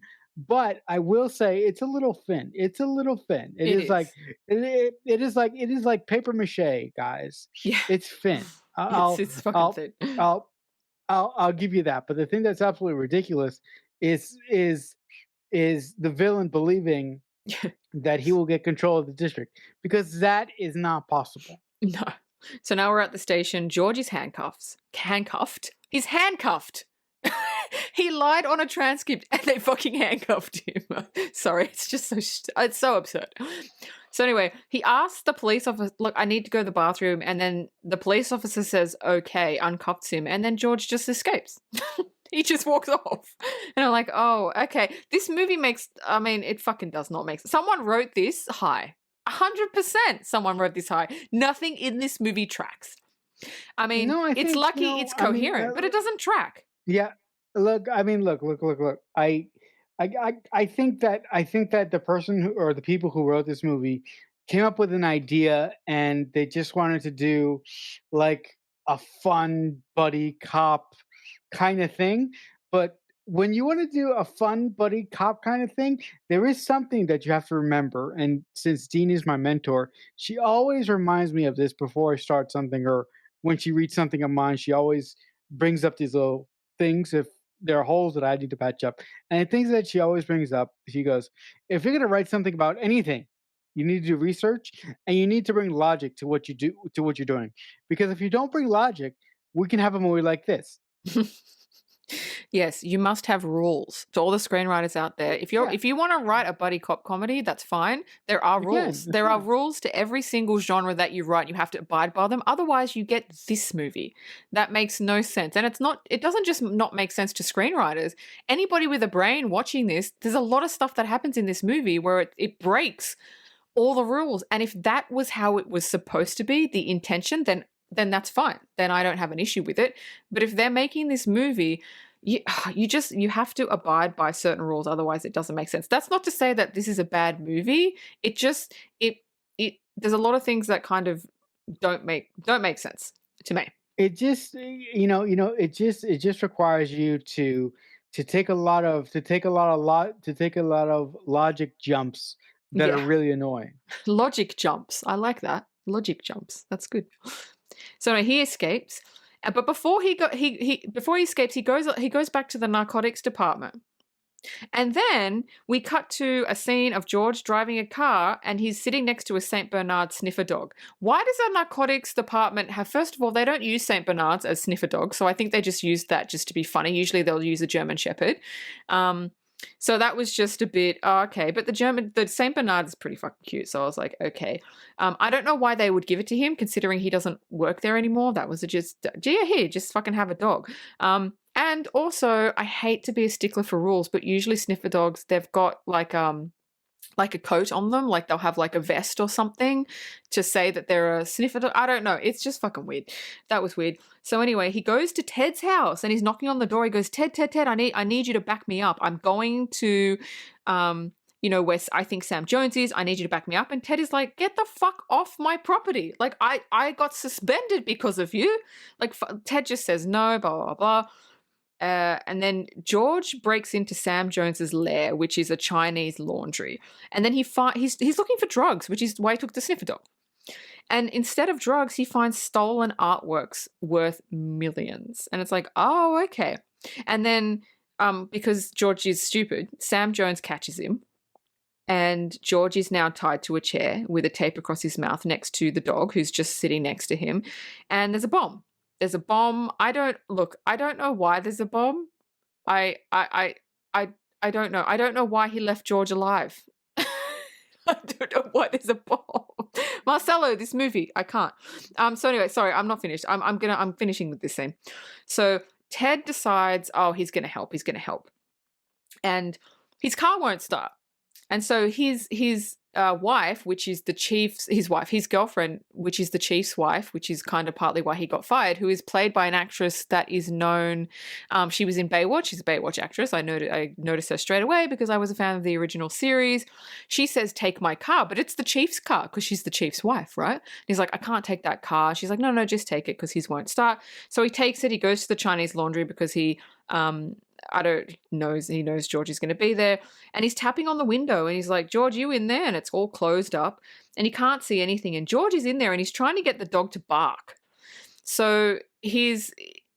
But I will say it's a little thin. It's a little thin. It It is like is. it is like paper mache, guys. Yeah. It's thin. It's fucking I'll thin. I'll I'll give you that. But the thing that's absolutely ridiculous is is is the villain believing that he will get control of the district, because that is not possible. No. So now we're at the station. George is handcuffed. He's handcuffed. He lied on a transcript and they fucking handcuffed him. Sorry, it's just it's so absurd. So anyway, he asks the police officer, look, I need to go to the bathroom. And then the police officer says, okay, uncuffs him. And then George just escapes. He just walks off. And I'm like, oh, okay. This movie it fucking does not make sense. Someone wrote this high. 100% someone wrote this high. Nothing in this movie tracks. I mean, No, I it's think lucky no. it's I mean, coherent, but it doesn't track. yeah. Look, I mean, look. I think that the person who, or the people who wrote this movie came up with an idea, and they just wanted to do like a fun buddy cop kind of thing. But when you want to do a fun buddy cop kind of thing, there is something that you have to remember. And since Dean is my mentor, she always reminds me of this before I start something, or when she reads something of mine, she always brings up these little things if there are holes that I need to patch up. And the things that she always brings up, she goes, if you're going to write something about anything, you need to do research, and you need to bring logic to what you do, to what you're doing. Because if you don't bring logic, we can have a movie like this. Yes, you must have rules. To all the screenwriters out there, if Yeah. you want to write a buddy cop comedy, that's fine. There are You can, rules. that's There are fine. rules to every single genre that you write. You have to abide by them. Otherwise, you get this movie. That makes no sense. And it doesn't just not make sense to screenwriters. Anybody with a brain watching this, there's a lot of stuff that happens in this movie where it breaks all the rules. And if that was how it was supposed to be, the intention, then that's fine. Then I don't have an issue with it. But if they're making this movie, you have to abide by certain rules, otherwise it doesn't make sense. That's not to say that this is a bad movie. It just it there's a lot of things that kind of don't make sense to me. It just it just requires you to take a lot of logic jumps that are Yeah. really annoying. Logic jumps. I like that. Logic jumps. That's good. So he escapes, but before before he escapes, he goes back to the narcotics department, and then we cut to a scene of George driving a car, and he's sitting next to a Saint Bernard sniffer dog. Why does a narcotics department have? First of all, they don't use Saint Bernards as sniffer dogs, so I think they just used that just to be funny. Usually, they'll use a German Shepherd. So that was just a bit okay, but the Saint Bernard is pretty fucking cute. So I was like, okay. I don't know why they would give it to him, considering he doesn't work there anymore. That was just, here, just fucking have a dog. And also, I hate to be a stickler for rules, but usually sniffer dogs, they've got like a coat on them, like they'll have like a vest or something to say that they're a sniffer dog. I don't know. It's just fucking weird. That was weird. So anyway, he goes to Ted's house and he's knocking on the door. He goes, Ted, I need you to back me up. I'm going to, where I think Sam Jones is. I need you to back me up. And Ted is like, get the fuck off my property. Like I got suspended because of you. Like Ted just says no, blah, blah, blah. And then George breaks into Sam Jones's lair, which is a Chinese laundry. And then he's looking for drugs, which is why he took the sniffer dog. And instead of drugs, he finds stolen artworks worth millions. And it's like, oh, okay. And then because George is stupid, Sam Jones catches him. And George is now tied to a chair with a tape across his mouth next to the dog, who's just sitting next to him. And there's a bomb. There's a bomb. I don't know why there's a bomb. I don't know. I don't know why he left George alive. I don't know what is a bomb. Marcelo, this movie, I can't. So anyway, sorry, I'm not finished. I'm finishing with this scene. So Ted decides, oh, he's gonna help. He's gonna help, and his car won't start. And so his wife, which is his girlfriend, which is the chief's wife, which is kind of partly why he got fired, who is played by an actress that is known. She was in Baywatch. She's a Baywatch actress. I noticed her straight away because I was a fan of the original series. She says, "Take my car," but it's the chief's car because she's the chief's wife, right? And he's like, "I can't take that car." She's like, "No, no, just take it," because his won't start. So he takes it. He goes to the Chinese laundry because he he knows George is going to be there, and he's tapping on the window and he's like, "George, you in there?" And it's all closed up and he can't see anything, and George is in there and he's trying to get the dog to bark. So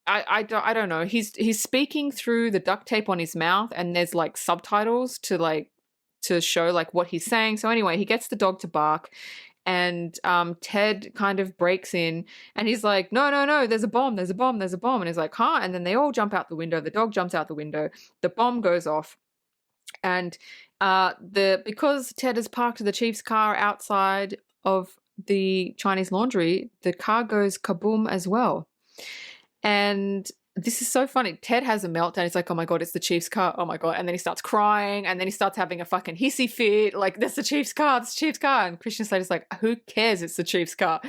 I don't know, he's speaking through the duct tape on his mouth, and there's like subtitles to show like what he's saying. So anyway, he gets the dog to bark, and Ted kind of breaks in and he's like, "No, no, no, there's a bomb, there's a bomb, there's a bomb." And he's like, "Huh?" And then they all jump out the window. The dog jumps out the window. The bomb goes off. And because Ted has parked the chief's car outside of the Chinese laundry, the car goes kaboom as well. And this is so funny. Ted has a meltdown. He's like, "Oh my God, it's the chief's car. Oh my God." And then he starts crying, and then he starts having a fucking hissy fit. Like, "That's the chief's car. It's the chief's car." And Christian Slater's like, "Who cares? It's the chief's car."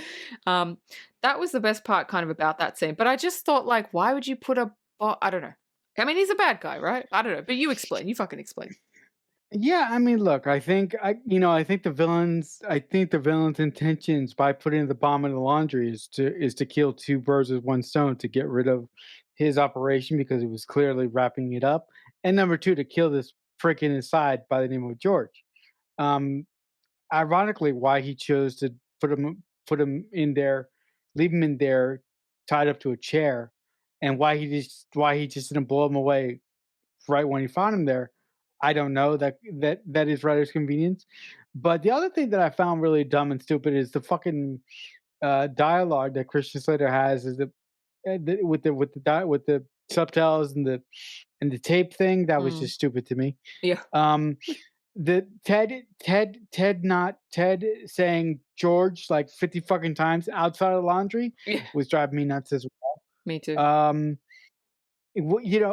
That was the best part kind of about that scene. But I just thought, like, why would you put I don't know. I mean, he's a bad guy, right? I don't know. But you explain. You fucking explain. Yeah, I mean, look, I think the villain's intentions by putting the bomb in the laundry is to kill two birds with one stone, to get rid of his operation because he was clearly wrapping it up, and number two, to kill this prick inside by the name of George. Um, Ironically, why he chose to put him in there, leave him in there, tied up to a chair, and why he just didn't blow him away right when he found him there. I don't know. That is writer's convenience. But the other thing that I found really dumb and stupid is the fucking dialogue that Christian Slater has is with the subtitles and the tape thing that was just stupid to me. Yeah. The Ted saying George like 50 fucking times outside of the laundry Yeah. was driving me nuts as Me too. well.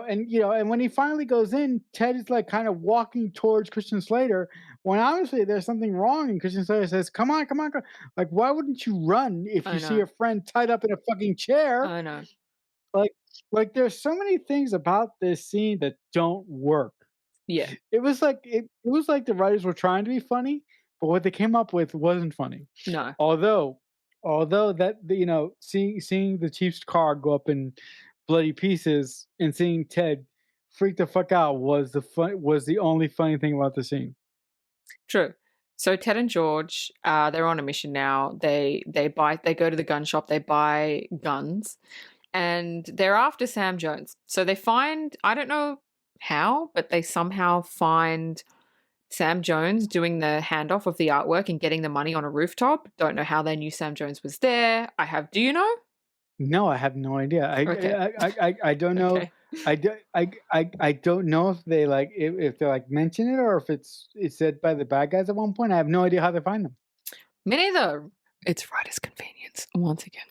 And when he finally goes in, Ted is like kind of walking towards Christian Slater when obviously there's something wrong, and Christian Slater says, "Come on, come on, come." Like, why wouldn't you run if I you see know. your friend tied up in a fucking chair? I know. Like, there's so many things about this scene that don't work. Yeah. It was like the writers were trying to be funny, but what they came up with wasn't funny. No. Although that seeing the Chiefs car go up in bloody pieces and seeing Ted freak the fuck out was the only funny thing about the scene. True. So Ted and George, they're on a mission now. They go to the gun shop, they buy guns, and they're after Sam Jones. So they find, I don't know how, but they somehow find Sam Jones doing the handoff of the artwork and getting the money on a rooftop. Don't know how they knew Sam Jones was there. Do you know? No, I have no idea. Okay. I don't know. Okay. I don't know if they if they like mention it or if it's said by the bad guys at one point. I have no idea how they find them. Me neither. It's writer's convenience once again.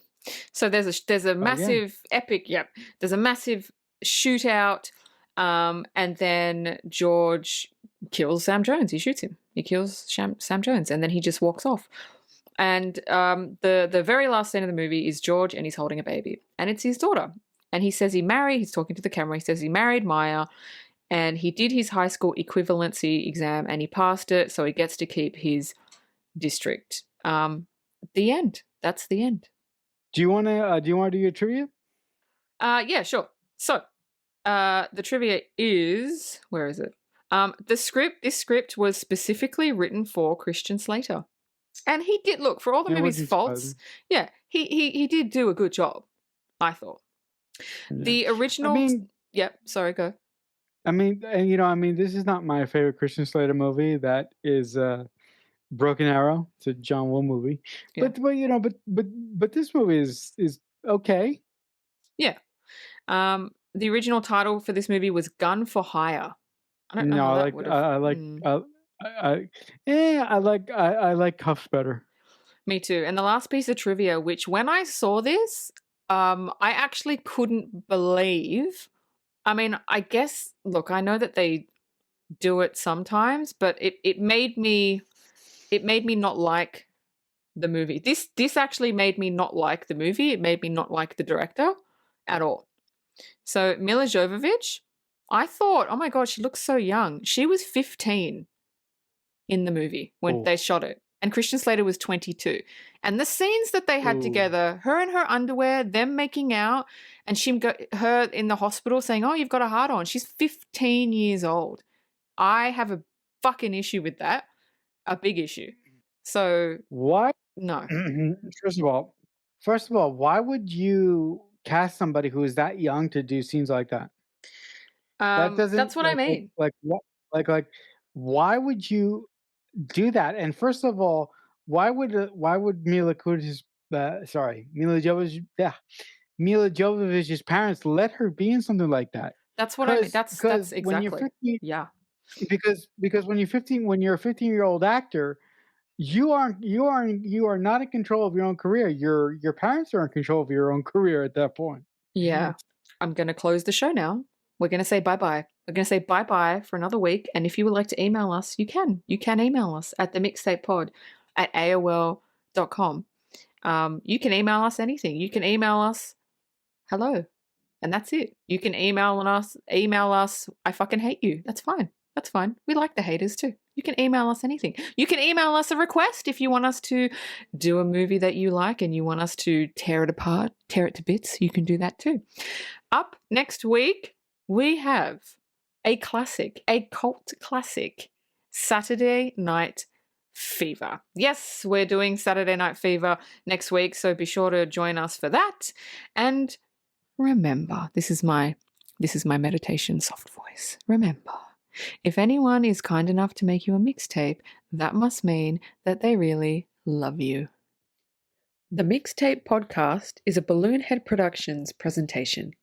So there's a massive epic. Yep. There's a massive shootout, and then George kills Sam Jones. He shoots him. He kills Sam Jones, and then he just walks off. And the very last scene of the movie is George, and he's holding a baby, and it's his daughter. And he says he's talking to the camera. He says he married Maya, and he did his high school equivalency exam, and he passed it, so he gets to keep his district. The end. That's the end. Do you want to do your trivia? Yeah, sure. So, the trivia is, where is it? This script was specifically written for Christian Slater. And he did, look, for all the movie's faults, yeah, he did do a good job, I thought. Yeah. The original, yep, sorry, go. This is not my favorite Christian Slater movie. That is Broken Arrow. It's a John Woo movie. Yeah. But this movie is okay. Yeah. The original title for this movie was Gun for Hire. I don't know. No, I like Cuffs better. Me too. And the last piece of trivia, which when I saw this, I actually couldn't believe. I mean, I guess, look, I know that they do it sometimes, but it made me not like the movie. This actually made me not like the movie. It made me not like the director at all. So Mila Jovovich, I thought, oh my god, she looks so young. She was 15 in the movie when Oh, they shot it. And Christian Slater was 22. And the scenes that they had ooh. together, her in her underwear, them making out, and her in the hospital saying, "Oh, you've got a heart on." She's 15 years old. I have a fucking issue with that, a big issue. So, Why? no. First of all, why would you cast somebody who is that young to do scenes like that? That doesn't That's what I mean. what like why would you do that? And first of all, why would Mila Jovovich's parents let her be in something like that? That's what I mean. That's Because when you're exactly. 15, Yeah. because when you're a 15-year-old actor, you are not in control of your own career. Your parents are in control of your own career at that point. Yeah. I'm going to close the show now. We're going to say bye-bye. We're going to say bye-bye for another week. And if you would like to email us, you can. You can email us at themixtapepod at AOL.com. You can email us anything. You can email us hello. And that's it. You can email us, I fucking hate you. That's fine. That's fine. We like the haters too. You can email us anything. You can email us a request if you want us to do a movie that you like and you want us to tear it apart, tear it to bits. You can do that too. Up next week, we have a classic, a cult classic, Saturday Night Fever. Yes, we're doing Saturday Night Fever next week, so be sure to join us for that. And remember, this is my meditation soft voice. Remember, if anyone is kind enough to make you a mixtape, that must mean that they really love you. The Mixtape Podcast is a Balloonhead Productions presentation.